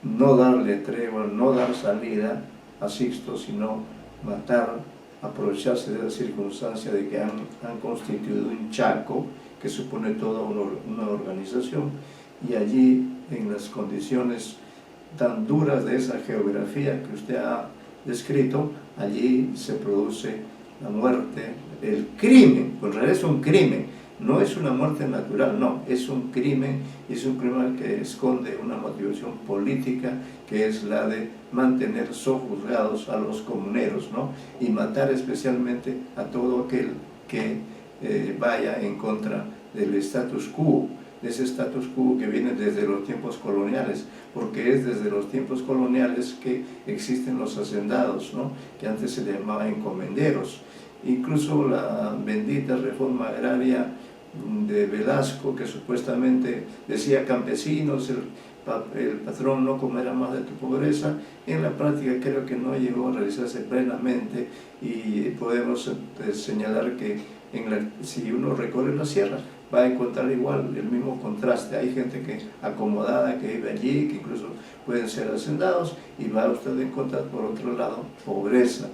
no darle tregua, no dar salida a Sixto, sino matar, aprovecharse de la circunstancia de que han constituido un Chaco que supone toda una organización, y allí, en las condiciones tan duras de esa geografía que usted ha descrito, allí se produce la muerte, el crimen. Pues en realidad es un crimen, no es una muerte natural, no, es un crimen que esconde una motivación política, que es la de mantener sojuzgados a los comuneros, ¿no? Y matar especialmente a todo aquel que vaya en contra del status quo, de ese status quo que viene desde los tiempos coloniales, porque es desde los tiempos coloniales que existen los hacendados, ¿no? Que antes se llamaban encomenderos. Incluso la bendita reforma agraria de Velasco, que supuestamente decía campesinos, el patrón no comerá más de tu pobreza, en la práctica creo que no llegó a realizarse plenamente, y podemos señalar que si uno recorre la sierra va a encontrar igual el mismo contraste. Hay gente que acomodada que vive allí, que incluso pueden ser hacendados, y va usted a encontrar por otro lado pobreza,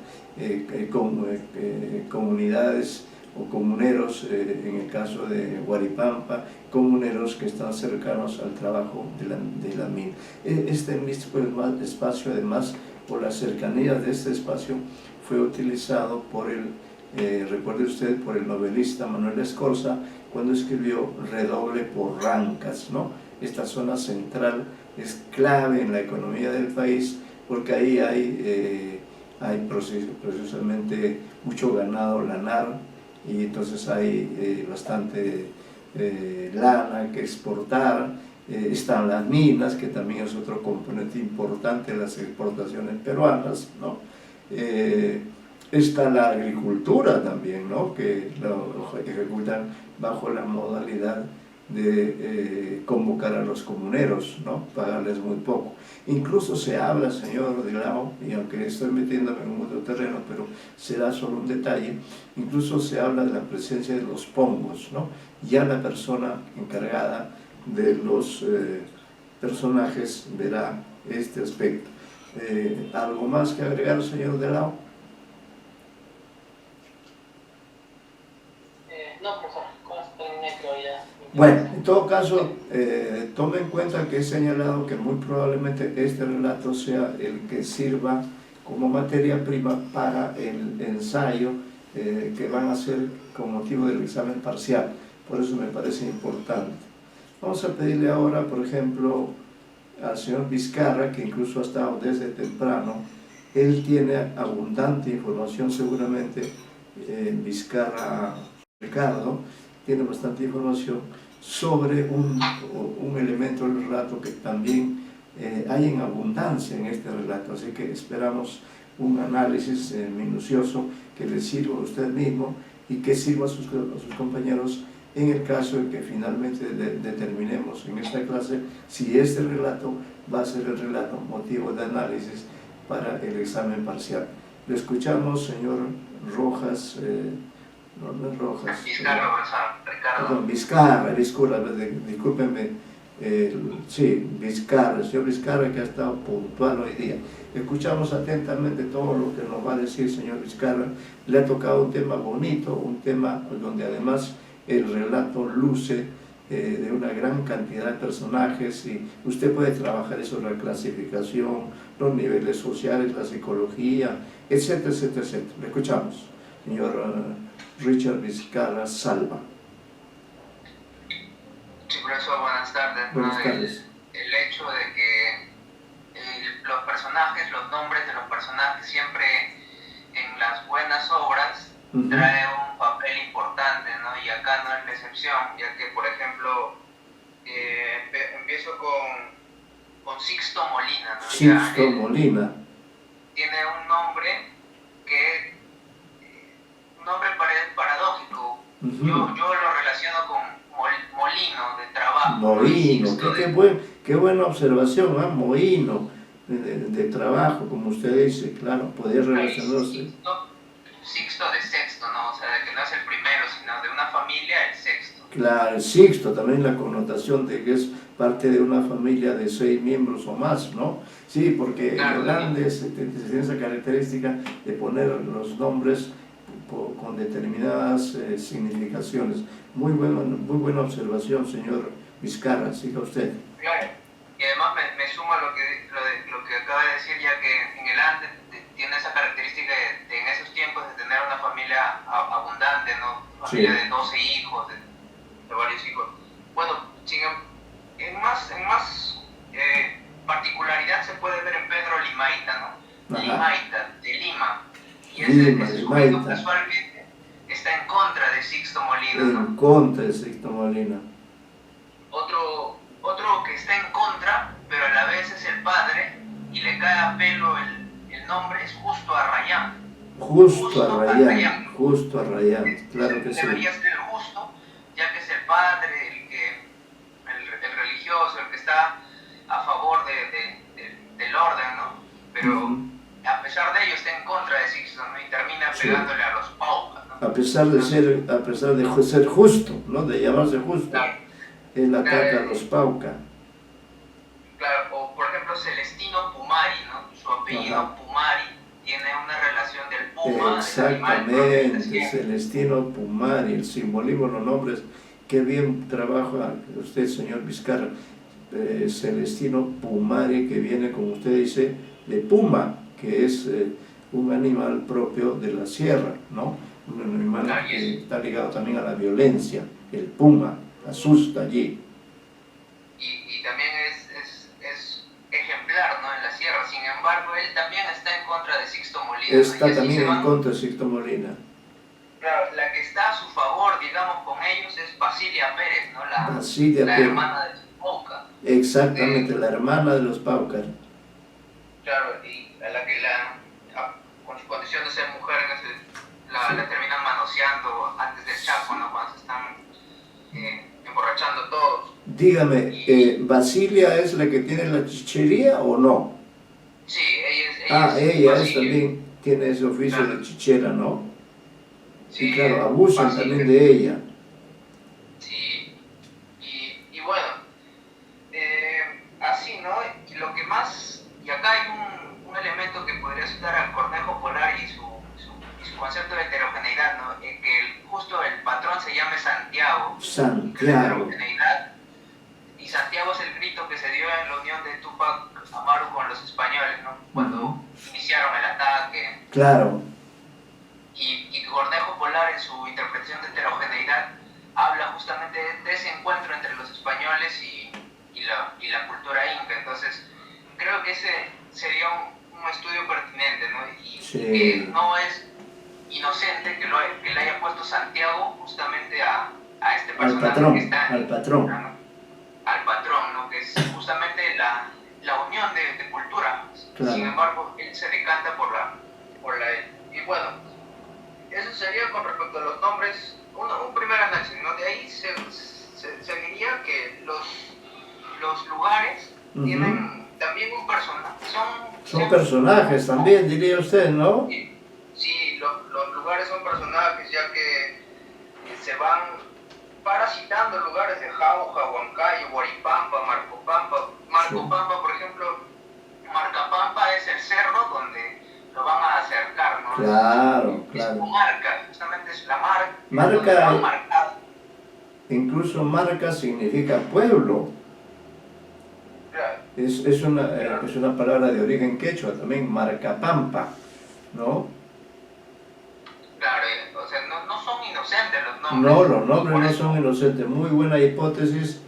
comunidades o comuneros, en el caso de Huaripampa, comuneros que están cercanos al trabajo de la mina. Este mismo espacio, además, por las cercanías de este espacio, fue utilizado por recuerde usted, por el novelista Manuel Escorza, cuando escribió Redoble por Rancas, ¿no? Esta zona central es clave en la economía del país, porque ahí hay precisamente mucho ganado lanar, y entonces hay bastante lana que exportar. Están las minas, que también es otro componente importante de las exportaciones peruanas, ¿no? Está la agricultura también, ¿no? Que lo ejecutan bajo la modalidad de convocar a los comuneros, ¿no? Pagarles muy poco. Incluso se habla, señor Dilao, y aunque estoy metiéndome en un otro terreno, pero será solo un detalle, incluso se habla de la presencia de los pongos, ¿no? Ya la persona encargada de los personajes verá este aspecto. ¿Algo más que agregar, señor Dilao? No, profesor, con esto terminé, creo ya. Bueno, en todo caso, tome en cuenta que he señalado que muy probablemente este relato sea el que sirva como materia prima para el ensayo que van a hacer con motivo del examen parcial. Por eso me parece importante. Vamos a pedirle ahora, por ejemplo, al señor Vizcarra, que incluso ha estado desde temprano. Él tiene abundante información seguramente, Vizcarra Ricardo, tiene bastante información sobre un elemento del relato que también hay en abundancia en este relato, así que esperamos un análisis minucioso que le sirva a usted mismo y que sirva a sus compañeros en el caso de que finalmente determinemos en esta clase si este relato va a ser el relato motivo de análisis para el examen parcial. Le escuchamos, señor Rojas. No es Rojas. Vizcarra, Ricardo. Perdón, Vizcarra, discúlpenme. Sí, Vizcarra, el señor Vizcarra, que ha estado puntual hoy día. Escuchamos atentamente todo lo que nos va a decir el señor Vizcarra. Le ha tocado un tema bonito, un tema donde además el relato luce de una gran cantidad de personajes, y usted puede trabajar eso, la clasificación, los niveles sociales, la psicología, etcétera, etcétera, etcétera. Le escuchamos, señor Richard Vizcarra Salva. Sí, profesor, buenas tardes. Buenas tardes. El hecho de que los personajes, los nombres de los personajes siempre en las buenas obras trae un papel importante, ¿no? Y acá no es la excepción, ya que, por ejemplo, empiezo con Sixto Molina, ¿no? Sixto Molina. Tiene un nombre que un nombre paradójico. Yo lo relaciono con molino de trabajo. Mohino, qué buena observación, ¿eh? Mohino de trabajo, como usted dice, claro, podría relacionarse. Sixto de sexto, ¿no? O sea, de que no es el primero, sino de una familia, el sexto. Claro, el sexto, también la connotación de que es parte de una familia de 6 miembros o más, ¿no? Sí, porque claro, el Andes tiene esa característica de poner los nombres con determinadas significaciones. Muy buena observación, señor Vizcarra, siga usted. Claro, y además me sumo a lo que acaba de decir, ya que en el Andes tiene esa característica de en esos tiempos de tener una familia abundante, ¿no? Familia de 12 hijos, de varios hijos. Bueno, en más particularidad se puede ver en Pedro Limaita, ¿no? Limaita, de Lima. Y ese sujeto casualmente es está en contra de Sixto Molina, ¿no? En contra de Sixto Molina. Otro que está en contra, pero a la vez es el padre, y le cae a pelo el nombre, es Justo Arrayán. Justo Arrayán, claro que sí. Debería ser el justo, ya que es el padre, el religioso, el que está a favor del orden, ¿no? Pero a pesar de ello está en contra de Sixto, ¿no? Y termina pegándole a los Paucas, ¿no? A pesar de ser justo, ¿no? De llamarse justo, claro. Él ataca a los Pauca. Claro, o por ejemplo Celestino Pumari, ¿no? Su apellido Pumari tiene una relación del puma. Exactamente, Celestino Pumari, el simbolismo, los nombres, qué bien trabaja usted, señor Vizcarra. Celestino Pumari, que viene, como usted dice, de puma, que es un animal propio de la sierra, ¿no? Un animal que está ligado también a la violencia, el puma, asusta allí. Y también es ejemplar, ¿no? En la sierra. Sin embargo, él también está en contra de Sixto Molina. Está también en contra de Sixto Molina. Claro, la que está a su favor, digamos, con ellos es Basilia Pérez, ¿no? La Pérez, hermana de los Pauca. Exactamente, la hermana de los Paucar. Claro, y a la que con su condición de ser mujer, la terminan manoseando antes del Chaco, ¿no? Cuando se están emborrachando todos. Dígame, ¿Basilia es la que tiene la chichería o no? Sí, ella es también tiene ese oficio de chichera, ¿no? Sí, claro, abusan también de ella. Sí, y bueno, así, ¿no? Y lo que más, y acá hay un elemento que podría citar al Cornejo Polar y su concepto de heterogeneidad, ¿no? Que justo el patrón se llame Santiago. Y Santiago es el grito que se dio en la unión de Tupac Amaru con los españoles, ¿no? Cuando iniciaron el ataque. Claro. Y Cornejo Polar, en su interpretación de heterogeneidad, habla justamente de ese encuentro entre los españoles y la cultura inca. Entonces, creo que ese sería un estudio pertinente, ¿no? Y que no es inocente que le haya puesto Santiago justamente a este personaje que está al patrón. Al patrón, ¿no? Que es justamente la unión de cultura. Claro. Sin embargo, él se decanta por la y bueno, eso sería con respecto a los nombres, un primer análisis, ¿no? De ahí se diría que los lugares tienen también un personaje. Son personajes también, diría usted, ¿no? Sí, los lugares son personajes, ya que se van parasitando lugares de Jauja, Huancayo, Huaripampa, Marcopampa, por ejemplo, Marcapampa es el cerro donde lo van a acercar, ¿no? Claro. Es como marca, justamente es la marca. Incluso marca significa pueblo. Claro. Es una palabra de origen quechua también, Marcapampa, ¿no? Claro, o sea, no son inocentes los nombres. No, los nombres no son inocentes. Muy buena hipótesis,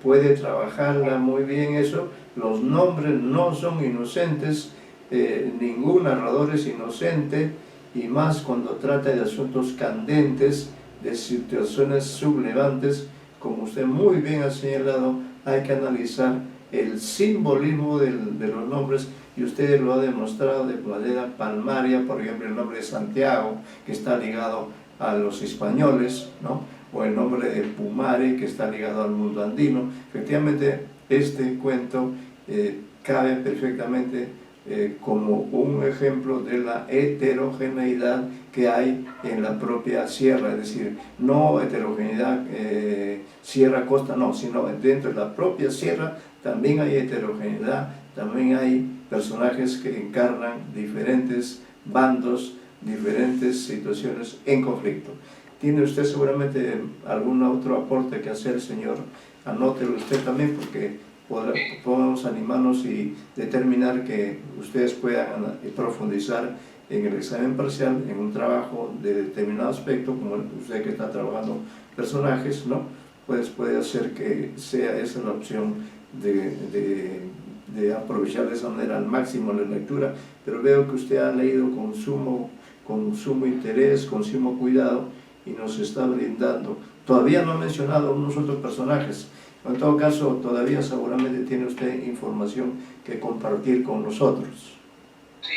puede trabajarla muy bien eso. Los nombres no son inocentes, ningún narrador es inocente, y más cuando trata de asuntos candentes, de situaciones sublevantes, como usted muy bien ha señalado, hay que analizar el simbolismo de los nombres, y usted lo ha demostrado de manera palmaria. Por ejemplo, el nombre de Santiago, que está ligado a los españoles, ¿no? O el nombre de Pumari, que está ligado al mundo andino. Efectivamente, este cuento cabe perfectamente como un ejemplo de la heterogeneidad que hay en la propia sierra, es decir, no heterogeneidad sierra-costa, no, sino dentro de la propia sierra también hay heterogeneidad, también hay personajes que encarnan diferentes bandos, diferentes situaciones en conflicto. ¿Tiene usted seguramente algún otro aporte que hacer, señor? Anótelo usted también, porque podemos animarnos y determinar que ustedes puedan profundizar en el examen parcial, en un trabajo de determinado aspecto, como usted que está trabajando personajes, ¿no? Pues puede hacer que sea esa la opción de aprovechar de esa manera al máximo la lectura, pero veo que usted ha leído con sumo interés, con sumo cuidado, y nos está brindando. Todavía no ha mencionado unos otros personajes. En todo caso, todavía seguramente tiene usted información que compartir con nosotros. Sí,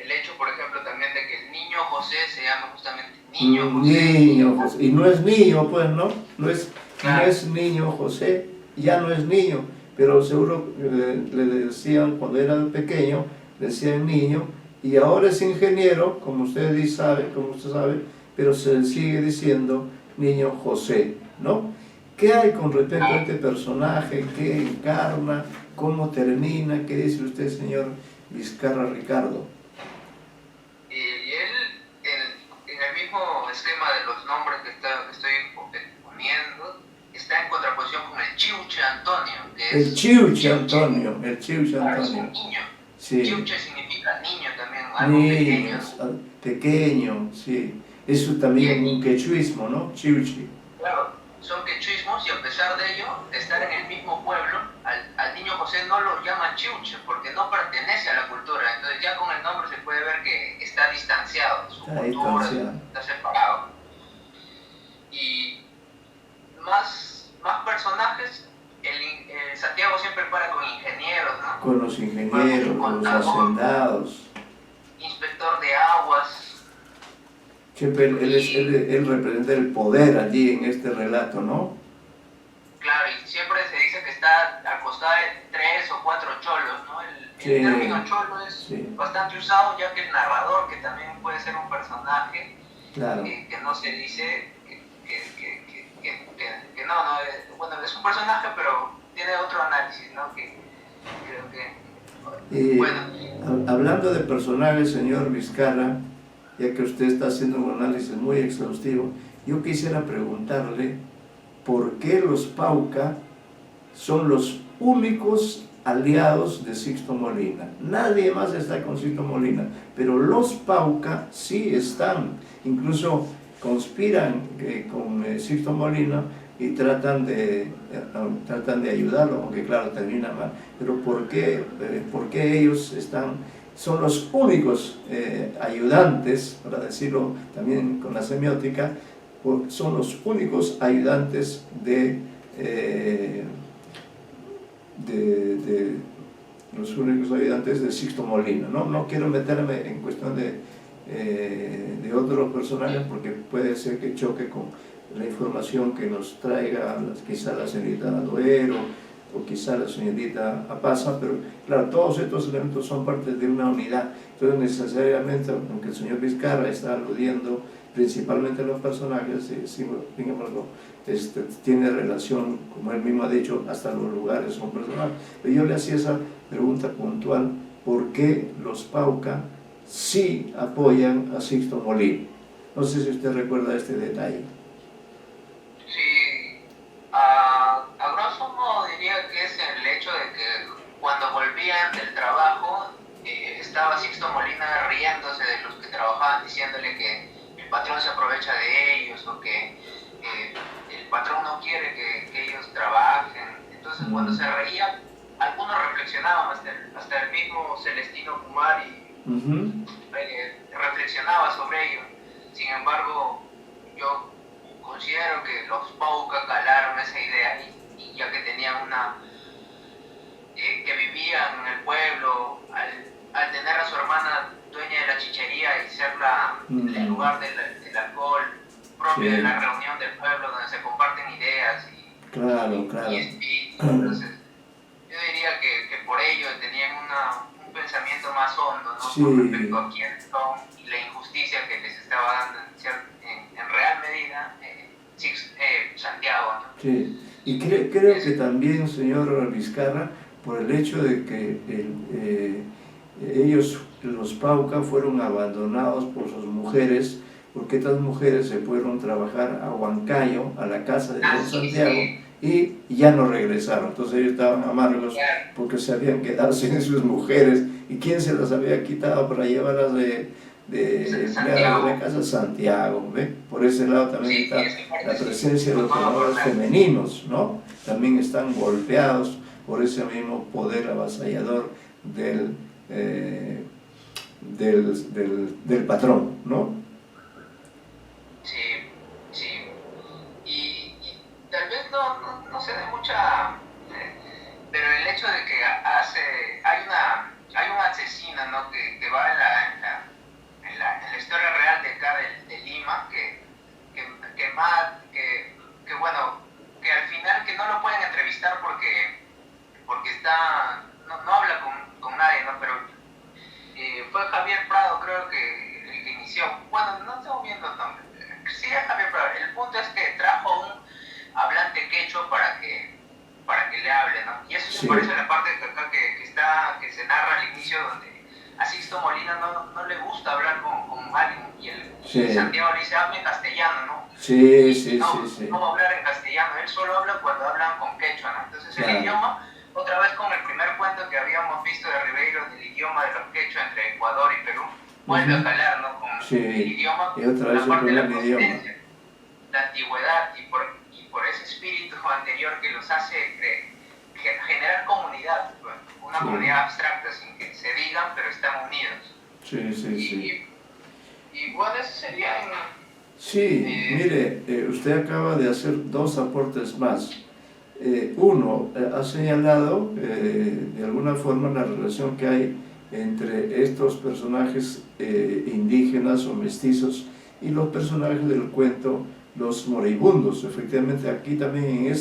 el hecho, por ejemplo, también de que el niño José se llama justamente Niño José. Niño José. Y no es niño, pues, ¿no? No es, Claro. no es niño José, ya no es niño, pero seguro le decían cuando era pequeño, le decían niño, y ahora es ingeniero, como usted sabe, pero se le sigue diciendo niño José, ¿no? ¿Qué hay con respecto a este personaje? ¿Qué encarna? ¿Cómo termina? ¿Qué dice usted, señor Vizcarra Ricardo? Y él, en el mismo esquema de los nombres que estoy poniendo, está en contraposición con el Chiuche Antonio, que es... El Chiuche Antonio, el Chiuche Claro, es Antonio. un niño. Sí. Chiuche significa niño también, algo pequeño. Pequeño, sí. Eso también es un quechuismo, ¿no? Chiuche. Claro, son quechuismos y a pesar de ello, de estar en el mismo pueblo, al niño José no lo llaman Chiuche porque no pertenece a la cultura. Entonces ya con el nombre se puede ver que está distanciado, su cultura está separado. Y más personajes, Santiago siempre para con ingenieros, ¿no? Con los ingenieros, con los hacendados. Inspector de aguas. Siempre él representa el poder allí en este relato, ¿no? Claro, y siempre se dice que está al costado de 3 o 4 cholos, ¿no? El término cholo es bastante usado, ya que el narrador, que también puede ser un personaje, claro, que no se dice que no, bueno, es un personaje, pero tiene otro análisis, ¿no? Que creo que... bueno. Hablando de personajes, señor Vizcarra, ya que usted está haciendo un análisis muy exhaustivo, yo quisiera preguntarle por qué los Pauca son los únicos aliados de Sixto Molina. Nadie más está con Sixto Molina, pero los Pauca sí están, incluso conspiran con Sixto Molina y tratan de ayudarlo, aunque claro, termina mal. Pero ¿por qué ellos son los únicos ayudantes, para decirlo también con la semiótica, son los únicos ayudantes de Sixto Molina? No quiero meterme en cuestión de otros personajes porque puede ser que choque con la información que nos traiga quizá la señorita Duero o quizá la señorita Apaza, pero claro, todos estos elementos son parte de una unidad. Entonces necesariamente, aunque el señor Vizcarra está aludiendo principalmente a los personajes, sin embargo, tiene relación, como él mismo ha dicho, hasta los lugares son personajes. Pero yo le hacía esa pregunta puntual: ¿por qué los Pauca sí apoyan a Sixto Molina? No sé si usted recuerda este detalle. Sí, a grosso modo diría que es el hecho de que cuando volvían del trabajo estaba Sixto Molina riéndose de los que trabajaban, diciéndole que el patrón se aprovecha de ellos o que el patrón no quiere que ellos trabajen. Entonces cuando se reía, algunos reflexionaban, hasta el mismo Celestino Kumari reflexionaba sobre ello. Sin embargo, yo considero que los Pauca calaron esa idea y ya que tenían que vivían en el pueblo, al tener a su hermana dueña de la chichería y ser el lugar del alcohol propio de la reunión del pueblo donde se comparten ideas y espíritus. Entonces yo diría que por ello tenían un pensamiento más hondo, ¿no? Con respecto a quiénes son y la injusticia que les estaba dando en real medida Santiago, ¿no? Sí, y creo que también, señor Vizcarra, por el hecho de que ellos, los Pauca, fueron abandonados por sus mujeres, porque estas mujeres se fueron a trabajar a Huancayo, a la casa de don Santiago, y ya no regresaron. Entonces ellos estaban amargos porque se habían quedado sin sus mujeres, y quién se las había quitado para llevarlas de la casa? Santiago, ¿ve? Por ese lado también está la presencia de los trabajadores femeninos, ¿no? También están golpeados por ese mismo poder avasallador del patrón, ¿no? Sí, hay un asesino, ¿no? que va en la historia real de acá de Lima, bueno, que al final que no lo pueden entrevistar porque no habla con nadie, ¿no? Pero fue Javier Prado, creo que el que inició. Bueno, no estamos viendo el nombre. Sí, es Javier Prado. El punto es que trajo a un hablante quechua para que le hable, ¿no? Y eso se parece a la parte que se narra al inicio, donde a Sixto Molina no le gusta hablar con alguien y Santiago le dice, hable en castellano, ¿no? No va a hablar en castellano, él solo habla cuando hablan con quechua, ¿no? Entonces el idioma, otra vez con el primer cuento que habíamos visto de Ribeiro del idioma de los quechua entre Ecuador y Perú, vuelve a calar, ¿no? Con el idioma, y otra vez la parte de la consistencia, la antigüedad y por ese espíritu anterior que los hace generar comunidad, una comunidad abstracta sin que se digan, pero están unidos. Y bueno, eso sería mire, usted acaba de hacer dos aportes más. Uno, ha señalado de alguna forma la relación que hay entre estos personajes indígenas o mestizos y los personajes del cuento, los moribundos. Efectivamente, aquí también en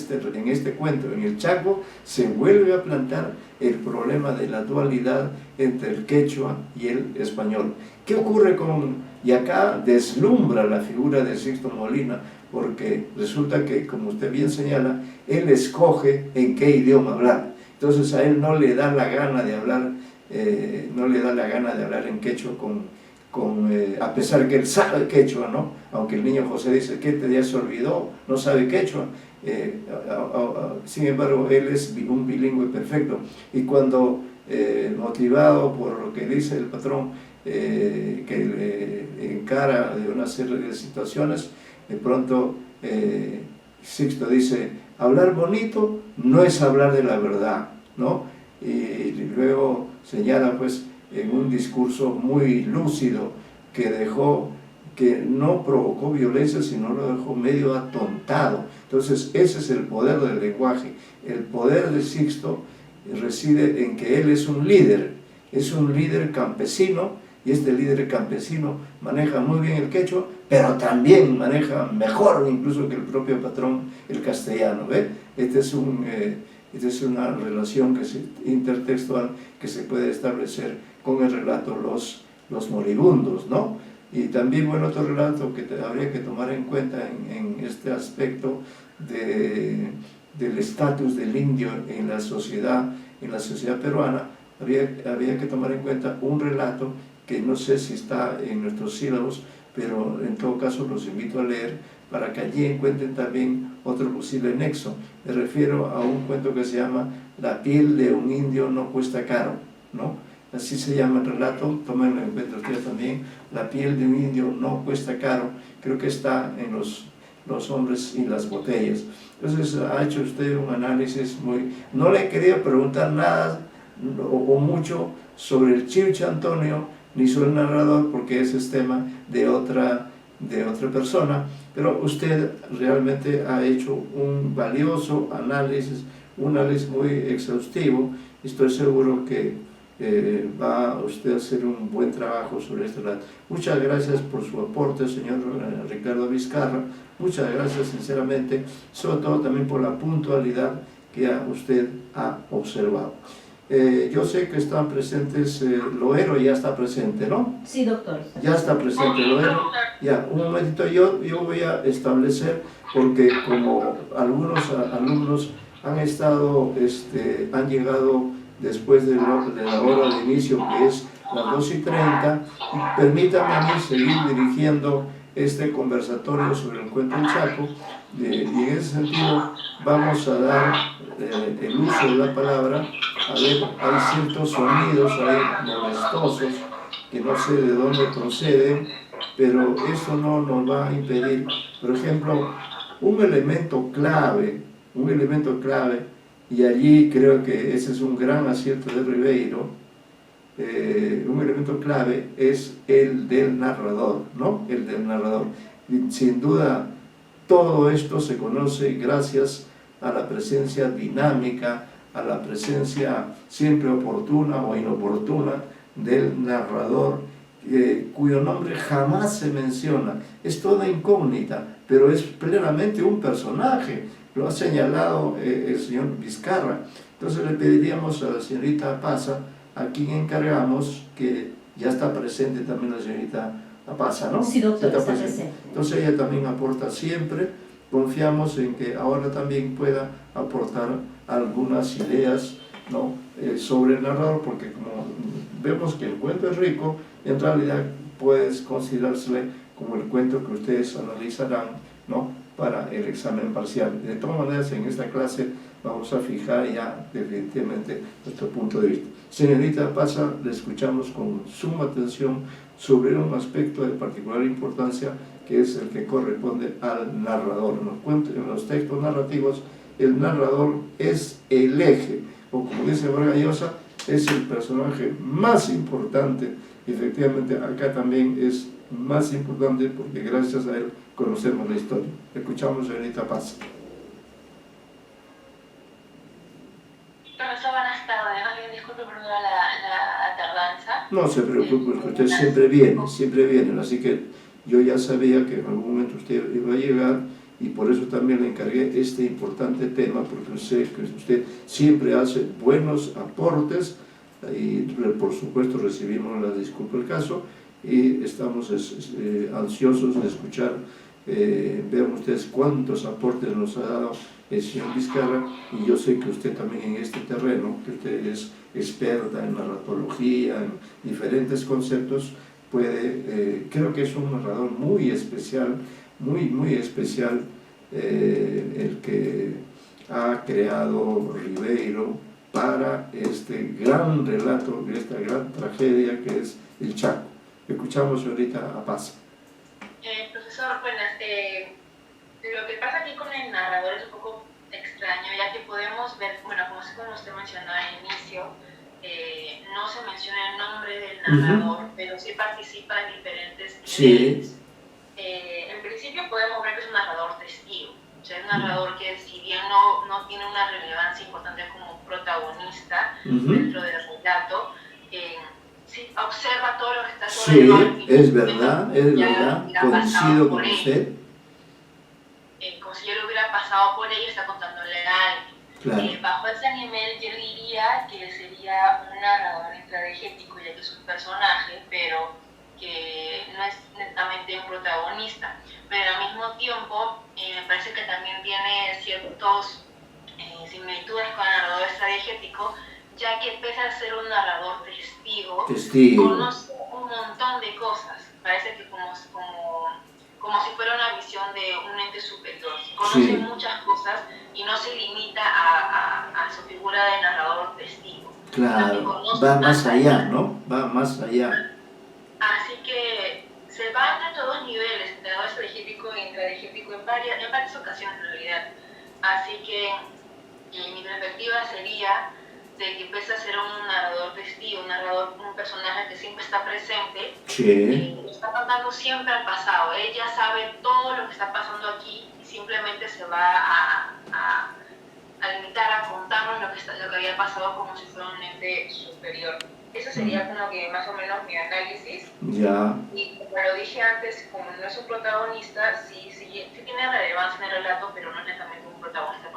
este cuento, en el Chaco, se vuelve a plantear el problema de la dualidad entre el quechua y el español. ¿Qué ocurre y acá deslumbra la figura de Sixto Molina, porque resulta que, como usted bien señala, él escoge en qué idioma hablar. Entonces a él no le da la gana de hablar, en quechua a pesar que él sabe quechua, ¿no? Aunque el niño José dice que ya se olvidó, no sabe quechua, sin embargo él es un bilingüe perfecto. Y cuando motivado por lo que dice el patrón, que le encara de una serie de situaciones, de pronto Sixto dice, hablar bonito no es hablar de la verdad, ¿no? Y luego señala pues en un discurso muy lúcido que no provocó violencia, sino lo dejó medio atontado. Entonces ese es el poder del lenguaje. El poder de Sixto reside en que él es un líder campesino, y este líder campesino maneja muy bien el quechua, pero también maneja mejor incluso que el propio patrón el castellano, ¿ve? Esta es una relación intertextual que se puede establecer con el relato Los moribundos, ¿no? Y también, bueno, otro relato que habría que tomar en cuenta en este aspecto del estatus del indio en la sociedad peruana, había que tomar en cuenta un relato que no sé si está en nuestros sílabos, pero en todo caso los invito a leer para que allí encuentren también otro posible nexo. Me refiero a un cuento que se llama La piel de un indio no cuesta caro, ¿no? Así se llama el relato, tómenlo en cuenta ustedes también. La piel de un indio no cuesta caro, creo que está en los hombres y las botellas. Entonces ha hecho usted un análisis no le quería preguntar nada o mucho sobre el Chircha Antonio ni sobre el narrador, porque ese es tema de otra persona, pero usted realmente ha hecho un valioso análisis, un análisis muy exhaustivo. Estoy seguro que va usted a hacer un buen trabajo sobre este relato. Muchas gracias por su aporte, señor Ricardo Vizcarra. Muchas gracias sinceramente, sobre todo también por la puntualidad que usted ha observado. Yo sé que están presentes, Loero ya está presente, ¿no? Sí, doctor. Ya está presente Loero. Ya, un momentito, yo voy a establecer, porque como algunos alumnos han llegado después de la hora de inicio, que es las 2:30, permítanme a mí seguir dirigiendo este conversatorio sobre el cuento del Chaco, y en ese sentido vamos a dar el uso de la palabra. A ver, hay ciertos sonidos ahí molestosos que no sé de dónde proceden, pero eso no nos va a impedir, por ejemplo, un elemento clave, y allí creo que ese es un gran acierto de Ribeiro. Un elemento clave es el del narrador, ¿no? El del narrador. Sin duda, todo esto se conoce gracias a la presencia dinámica, a la presencia siempre oportuna o inoportuna del narrador, cuyo nombre jamás se menciona. Es toda incógnita, pero es plenamente un personaje. Lo ha señalado el señor Vizcarra. Entonces le pediríamos a la señorita Pasa, a quien encargamos, que ya está presente también la señorita Pasa, ¿no? Sí, doctor, está presente. Entonces ella también aporta siempre. Confiamos en que ahora también pueda aportar algunas ideas, ¿no? Sobre el narrador, porque como vemos que el cuento es rico, en realidad puede considerársele como el cuento que ustedes analizarán, ¿no? Para el examen parcial. De todas maneras, en esta clase vamos a fijar ya definitivamente nuestro punto de vista. Señorita Pasa, le escuchamos con suma atención sobre un aspecto de particular importancia, que es el que corresponde al narrador. En los textos narrativos, el narrador es el eje, o como dice Vargas Llosa, es el personaje más importante. Efectivamente, acá también es más importante porque gracias a él conocemos la historia. Escuchamos a señorita Paz. Profesor, buenas tardes. Disculpe por la tardanza. No se preocupe, porque usted siempre viene, así que yo ya sabía que en algún momento usted iba a llegar y por eso también le encargué este importante tema, porque sé que usted siempre hace buenos aportes y por supuesto recibimos la disculpa del caso y estamos ansiosos de escuchar. Vean ustedes cuántos aportes nos ha dado el señor Vizcarra, y yo sé que usted también en este terreno, que usted es experta en narratología, en diferentes conceptos, puede, creo que es un narrador muy especial, muy especial, el que ha creado Ribeiro para este gran relato, esta gran tragedia que es el Chaco. Escuchamos ahorita a Paz. Profesor, bueno, lo que pasa aquí con el narrador es un poco extraño, ya que podemos ver, bueno, como usted mencionó al inicio, no se menciona el nombre del narrador, pero sí participa en diferentes niveles. En principio podemos ver que es un narrador testigo, o sea, es un narrador que si bien no tiene una relevancia importante como protagonista dentro del relato, sí observa todo lo que está sobre el es verdad, coincido con usted. Como si yo lo hubiera pasado por ella, está contándole a alguien. Claro. Bajo ese nivel yo diría que sería un narrador intradegético, ya que es un personaje, pero que no es netamente un protagonista. Pero al mismo tiempo me parece que también tiene ciertos similitudes con el narrador extradiegético, ya que pese a ser un narrador testigo, conoce un montón de cosas. Parece que como si fuera una visión de un ente superior. Conoce muchas cosas y no se limita a su figura de narrador testigo. Claro, va más allá, ¿no? Va más allá. Así que se va entre todos los niveles, entre narrador extradiegético e intradegético, en varias ocasiones en realidad. Así que mi perspectiva sería de que pese a ser un narrador testigo, un personaje que siempre está presente, está contando siempre al pasado. Él ya sabe todo lo que está pasando aquí y simplemente se va a limitar a contarnos lo que había pasado como si fuera un ente superior. Eso sería como que más o menos mi análisis. Ya. Y como lo dije antes, como no es un protagonista, sí tiene relevancia en el relato, pero no es netamente un protagonista.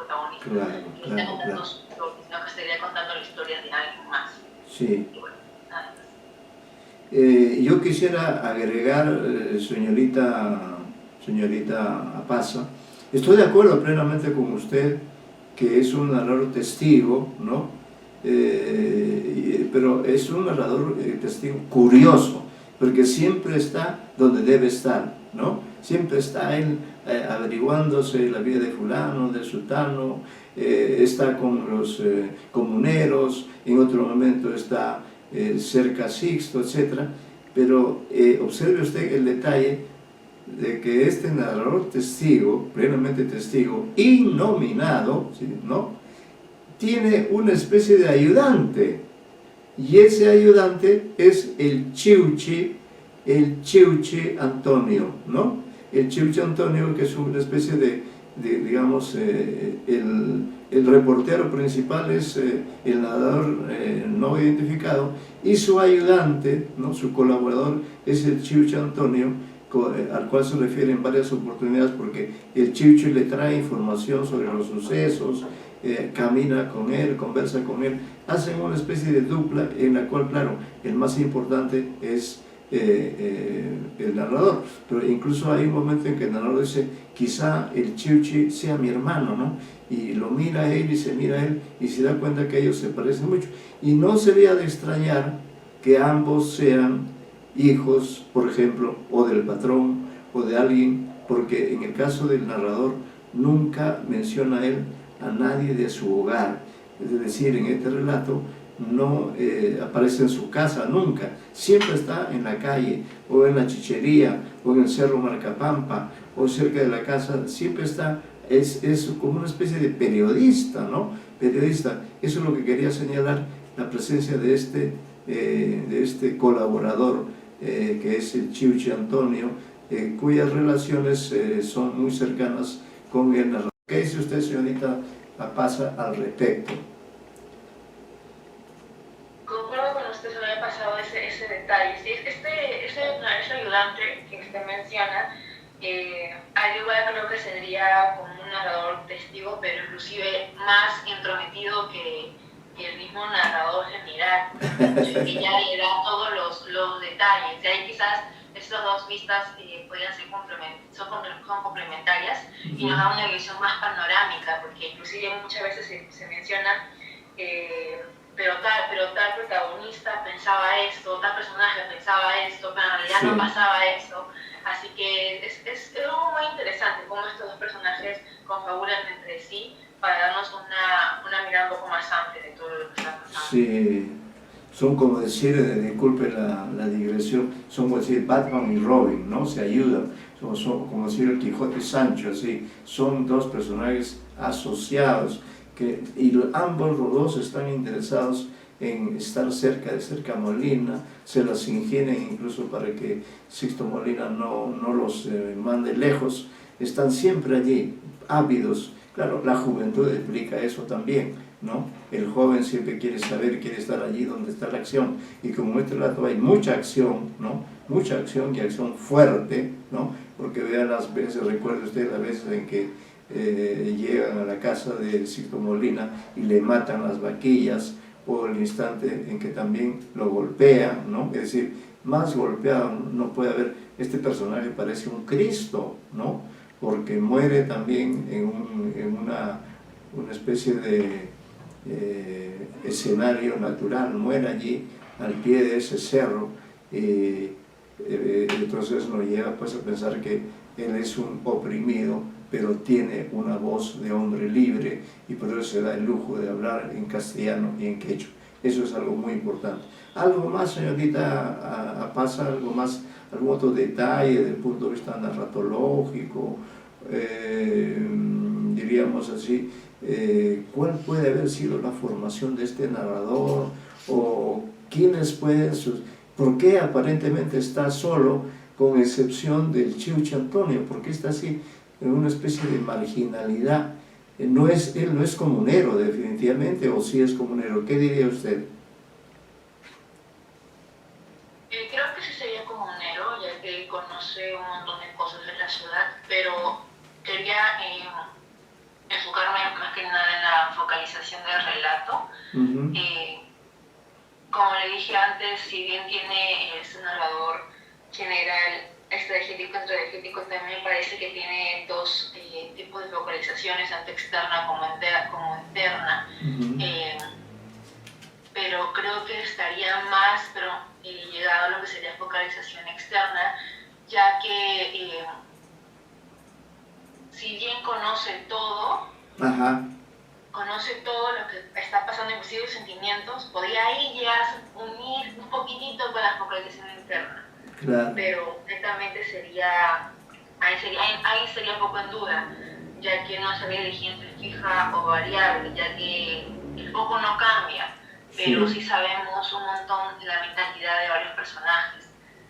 Claro. Sino que estaría contando la historia de alguien más. Sí. Y bueno, nada más. Yo quisiera agregar, señorita Pasa, estoy de acuerdo plenamente con usted que es un narrador testigo, ¿no? Pero es un narrador testigo curioso, porque siempre está donde debe estar, ¿no? Siempre está él averiguándose la vida de fulano, de sultano, está con los comuneros, en otro momento está cerca a Sixto, etc. Pero observe usted el detalle de que este narrador testigo, plenamente testigo, innominado, ¿no?, tiene una especie de ayudante, y ese ayudante es el Chiuchi Antonio, ¿no? El Chiuchi Antonio, que es una especie de digamos, el el reportero principal es el narrador no identificado, y su ayudante, ¿no?, su colaborador, es el Chiuchi Antonio, al cual se refiere en varias oportunidades, porque el Chiuchi le trae información sobre los sucesos, camina con él, conversa con él, hacen una especie de dupla en la cual, claro, el más importante es el narrador, pero incluso hay un momento en que el narrador dice, quizá el Chiuchi sea mi hermano, ¿no? Y lo mira a él y se mira a él y se da cuenta que ellos se parecen mucho, y no sería de extrañar que ambos sean hijos, por ejemplo, o del patrón o de alguien, porque en el caso del narrador nunca menciona a él a nadie de su hogar, es decir, en este relato no aparece en su casa nunca, siempre está en la calle, o en la chichería, o en el Cerro Marcapampa, o cerca de la casa, siempre está, es como una especie de periodista, ¿no? Periodista. Eso es lo que quería señalar, la presencia de este colaborador, que es el Chiuchi Antonio, cuyas relaciones son muy cercanas con el narrador. ¿Qué dice usted, señorita Pasa, al respecto? Concuerdo con usted, se me había pasado ese detalle. Sí, ese ayudante que usted menciona, al igual creo que sería como un narrador testigo, pero inclusive más intrometido que el mismo narrador general, que ya le da todos los detalles. De ahí quizás estas dos vistas podrían ser son complementarias y nos da una visión más panorámica, porque inclusive muchas veces se menciona pero tal protagonista pensaba esto, tal personaje pensaba esto, pero en realidad no pasaba eso. Así que es algo muy interesante cómo estos dos personajes confabulan entre sí para darnos una mirada un poco más amplia de todo lo que está pasando. Sí, son como decir, disculpe la digresión, son como decir Batman y Robin, ¿no? Se ayudan, son como decir el Quijote y Sancho, así, son dos personajes asociados, y ambos los dos están interesados en estar cerca de Cerca Molina, se las ingenian incluso para que Sixto Molina no los mande lejos, están siempre allí, ávidos. Claro, la juventud explica eso también, ¿no? El joven siempre quiere saber, quiere estar allí donde está la acción, y como en este relato hay mucha acción, ¿no? Mucha acción, y acción fuerte, ¿no? Porque vean las veces, recuerde usted las veces en que llegan a la casa de Sixto Molina y le matan las vaquillas, o el instante en que también lo golpean, ¿no? Es decir, más golpeado no puede haber. Este personaje parece un Cristo, ¿no? Porque muere también en una especie de escenario natural, muere allí al pie de ese cerro, entonces nos lleva pues a pensar que él es un oprimido, pero tiene una voz de hombre libre, y por eso se da el lujo de hablar en castellano y en quechua. Eso es algo muy importante. ¿Algo más, señorita Pasa? ¿Algo más? ¿Algún otro detalle desde el punto de vista narratológico? Diríamos así, ¿cuál puede haber sido la formación de este narrador? ¿O quiénes pueden por qué aparentemente está solo, con excepción del Chiuchi Antonio? ¿Por qué está así, en una especie de marginalidad? Él no es comunero, definitivamente, o sí es comunero. ¿Qué diría usted? Creo que sí sería comunero, ya que conoce un montón de cosas de la ciudad, pero quería enfocarme más que nada en la focalización del relato. Como le dije antes, si bien tiene este narrador general extragético, intragético, también parece que tiene dos tipos de focalizaciones, tanto externa como interna. Pero creo que estaría más llegado a lo que sería focalización externa, ya que si bien conoce todo, conoce todo lo que está pasando, inclusive los sentimientos, podría ahí llegar a unir un poquitito con la focalización interna. Claro. Pero netamente ahí sería un poco en duda, ya que no sabría elegir entre fija o variable, ya que el foco no cambia, pero sí sabemos un montón de la mentalidad de varios personajes.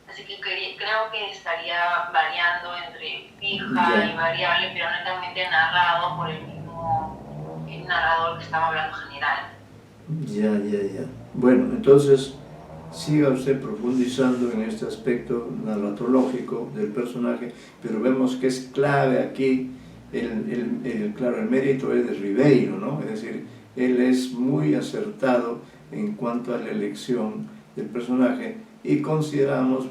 Así que creo que estaría variando entre fija y variable, pero netamente narrado por el mismo narrador que estaba hablando general. Ya. Bueno, entonces siga usted profundizando en este aspecto narratológico del personaje, pero vemos que es clave aquí, claro, el mérito es de Ribeiro, ¿no? Es decir, él es muy acertado en cuanto a la elección del personaje y consideramos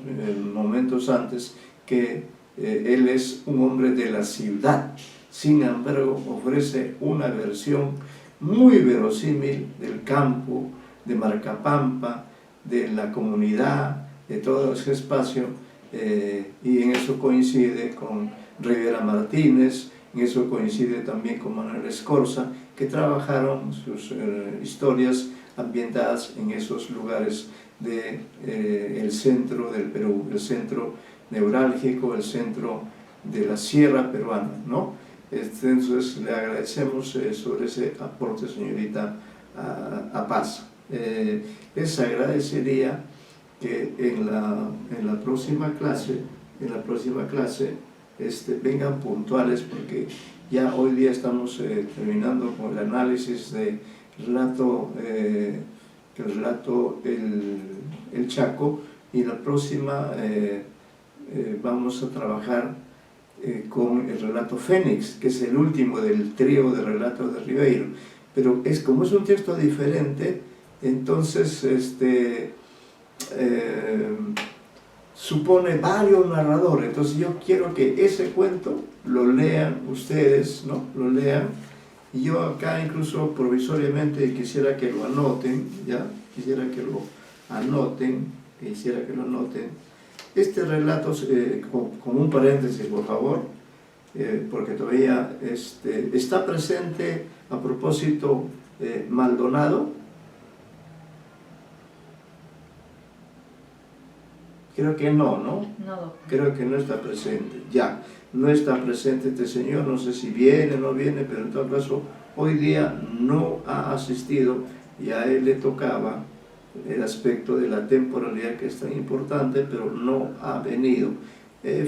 momentos antes que él es un hombre de la ciudad, sin embargo ofrece una versión muy verosímil del campo, de Marcapampa, de la comunidad, de todo ese espacio, y en eso coincide con Rivera Martínez, en eso coincide también con Manuel Escorza, que trabajaron sus historias ambientadas en esos lugares del centro del Perú, el centro neurálgico, el centro de la sierra peruana, ¿no? Entonces le agradecemos sobre ese aporte, señorita Paz. Les agradecería que en la próxima clase vengan puntuales, porque ya hoy día estamos terminando con el análisis del relato, el Chaco, y la próxima vamos a trabajar con el relato Fénix, que es el último del trío de relatos de Ribeiro, pero como es un texto diferente, entonces supone varios narradores. Entonces yo quiero que ese cuento lo lean ustedes, ¿no? Lo lean, y yo acá incluso provisoriamente quisiera que lo anoten, ¿ya? Quisiera que lo anoten. Este relato, con un paréntesis, por favor, porque todavía está presente, a propósito, Maldonado. Creo que no, ¿no? No. Creo que no está presente. Ya, no está presente este señor, no sé si viene o no viene, pero en todo caso, hoy día no ha asistido, y a él le tocaba el aspecto de la temporalidad, que es tan importante, pero no ha venido.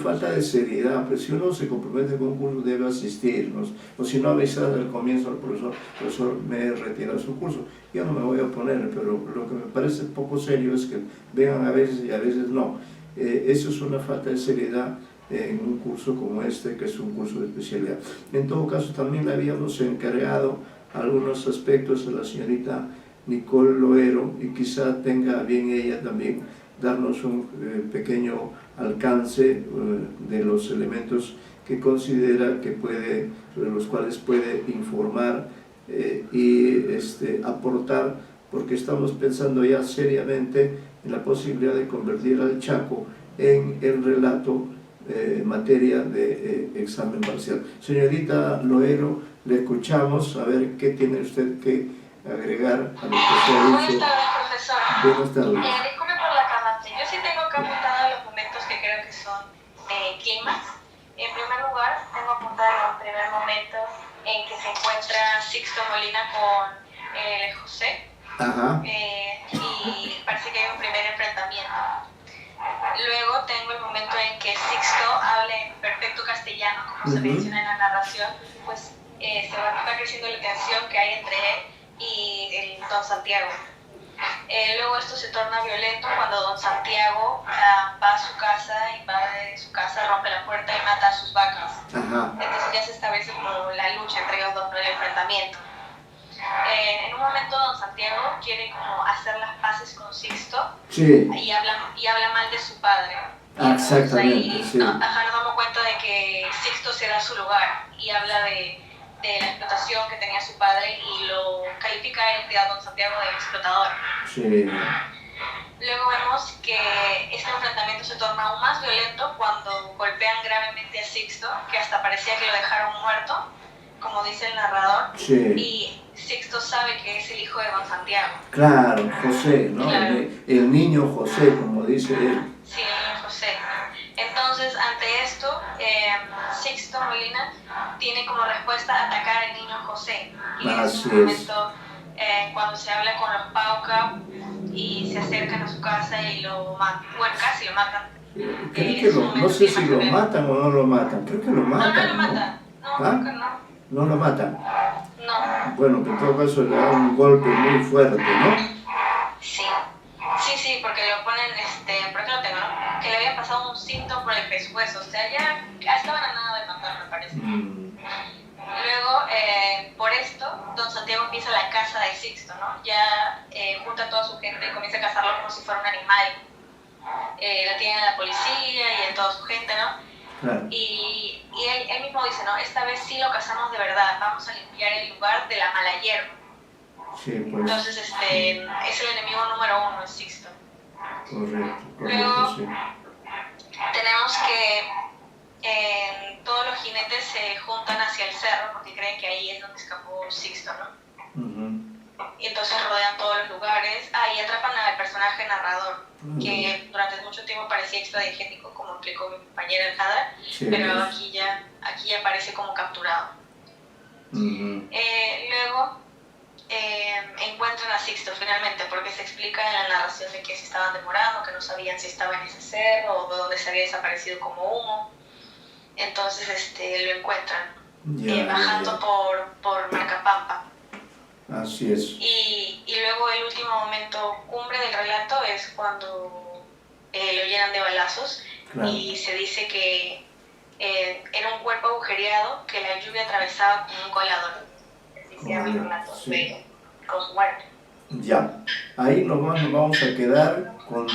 Falta de seriedad, pues si uno se compromete con un curso debe asistirnos, o si no avisa al comienzo al profesor me retira su curso. Yo no me voy a oponer, pero lo que me parece poco serio es que vengan a veces y a veces no. Eso es una falta de seriedad en un curso como este, que es un curso de especialidad. En todo caso, también le habíamos encargado algunos aspectos a la señorita Nicole Loero, y quizá tenga bien ella también darnos un pequeño alcance de los elementos que considera que sobre los cuales puede informar y aportar, porque estamos pensando ya seriamente en la posibilidad de convertir al Chaco en el relato en materia de examen parcial. Señorita Loero, le escuchamos, a ver qué tiene usted que agregar a lo que se ha dicho. Buenas tardes, profesor. Buenas tardes. Disculpe por la tardanza. Yo sí tengo acá apuntados los momentos que creo que son clímax. En primer lugar, tengo apuntado el primer momento en que se encuentra Sixto Molina con José. Ajá. Y parece que hay un primer enfrentamiento. Luego tengo el momento en que Sixto habla en perfecto castellano, como se menciona en la narración, pues se va creciendo la tensión que hay entre él y el don Santiago. Luego esto se torna violento cuando don Santiago va a su casa, invade su casa, rompe la puerta y mata a sus vacas. Ajá. Entonces ya se establece como la lucha entre ellos dos, el enfrentamiento. En un momento don Santiago quiere como hacer las paces con Sixto, sí, y habla mal de su padre. Exactamente, ahí sí. nos damos cuenta de que Sixto se da su lugar y habla de la explotación que tenía su padre y lo califica a don Santiago de explotador. Sí. Luego vemos que este enfrentamiento se torna aún más violento cuando golpean gravemente a Sixto, que hasta parecía que lo dejaron muerto, como dice el narrador, Sí. y Sixto sabe que es el hijo de don Santiago. Claro, José, ¿no? Claro. El niño José, como dice él. Sí, el niño José. Entonces, ante esto, Sixto Molina tiene como respuesta atacar al niño José. Y es un momento cuando se habla con los Pauca y se acercan a su casa y lo matan. Bueno, casi lo matan. No sé si lo matan o no lo matan. Creo que lo matan. No lo matan. No, ¿Ah? creo que no. No lo matan. No. bueno, que en todo caso le da un golpe muy fuerte, ¿no? Sí, porque lo ponen, por acá lo tengo, ¿no? Que le había pasado un cinto por el pescuezo, o sea, ya estaban a nada de matar, me parece. Luego, por esto, don Santiago empieza la caza de Sixto, ¿no? Ya junta a toda su gente y comienza a cazarlo como si fuera un animal. Lo tienen a la policía y a toda su gente, ¿no? Claro. Y él mismo dice, ¿no? Esta vez sí lo cazamos de verdad, vamos a limpiar el lugar de la mala hierba. Sí, pues. Entonces, es el enemigo número 1, el Sixto. Correcto, Luego, sí. tenemos que todos los jinetes se juntan hacia el cerro porque creen que ahí es donde escapó Sixto, ¿no? Y entonces rodean todos los lugares. Y atrapan al personaje narrador, que durante mucho tiempo parecía extradigético, como explicó mi compañera Alejandra, sí, pero pues. aquí ya aparece como capturado. Luego encuentran a Sixto finalmente, porque se explica en la narración de que se estaban demorando, que no sabían si estaba en ese cerro o de dónde se había desaparecido como humo. Entonces lo encuentran bajando por Marcapampa. Así es. Y luego el último momento cumbre del relato es cuando lo llenan de balazos. Claro. Y se dice que era un cuerpo agujereado que la lluvia atravesaba como un colador. Así se llama el relato, sí. Con su muerte. Ya, ahí nos vamos a quedar con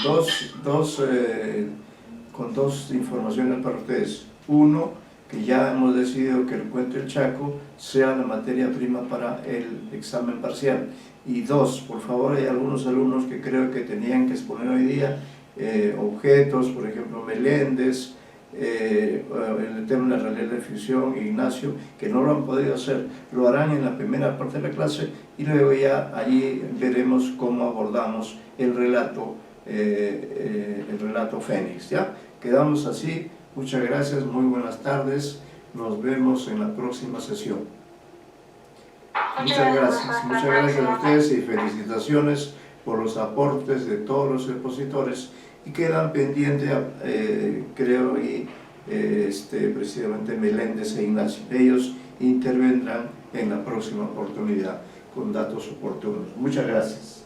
dos informaciones para ustedes. Uno, que ya hemos decidido que el cuento El Chaco sea la materia prima para el examen parcial. Y dos, por favor, hay algunos alumnos que creo que tenían que exponer hoy día objetos, por ejemplo, Meléndez, el tema de la realidad de ficción, Ignacio, que no lo han podido hacer. Lo harán en la primera parte de la clase y luego ya allí veremos cómo abordamos el relato Fénix, ¿ya? Quedamos así. Muchas gracias, muy buenas tardes, nos vemos en la próxima sesión. Muchas gracias a ustedes y felicitaciones por los aportes de todos los expositores y quedan pendientes, creo, precisamente Meléndez e Ignacio. Ellos intervendrán en la próxima oportunidad con datos oportunos. Muchas gracias.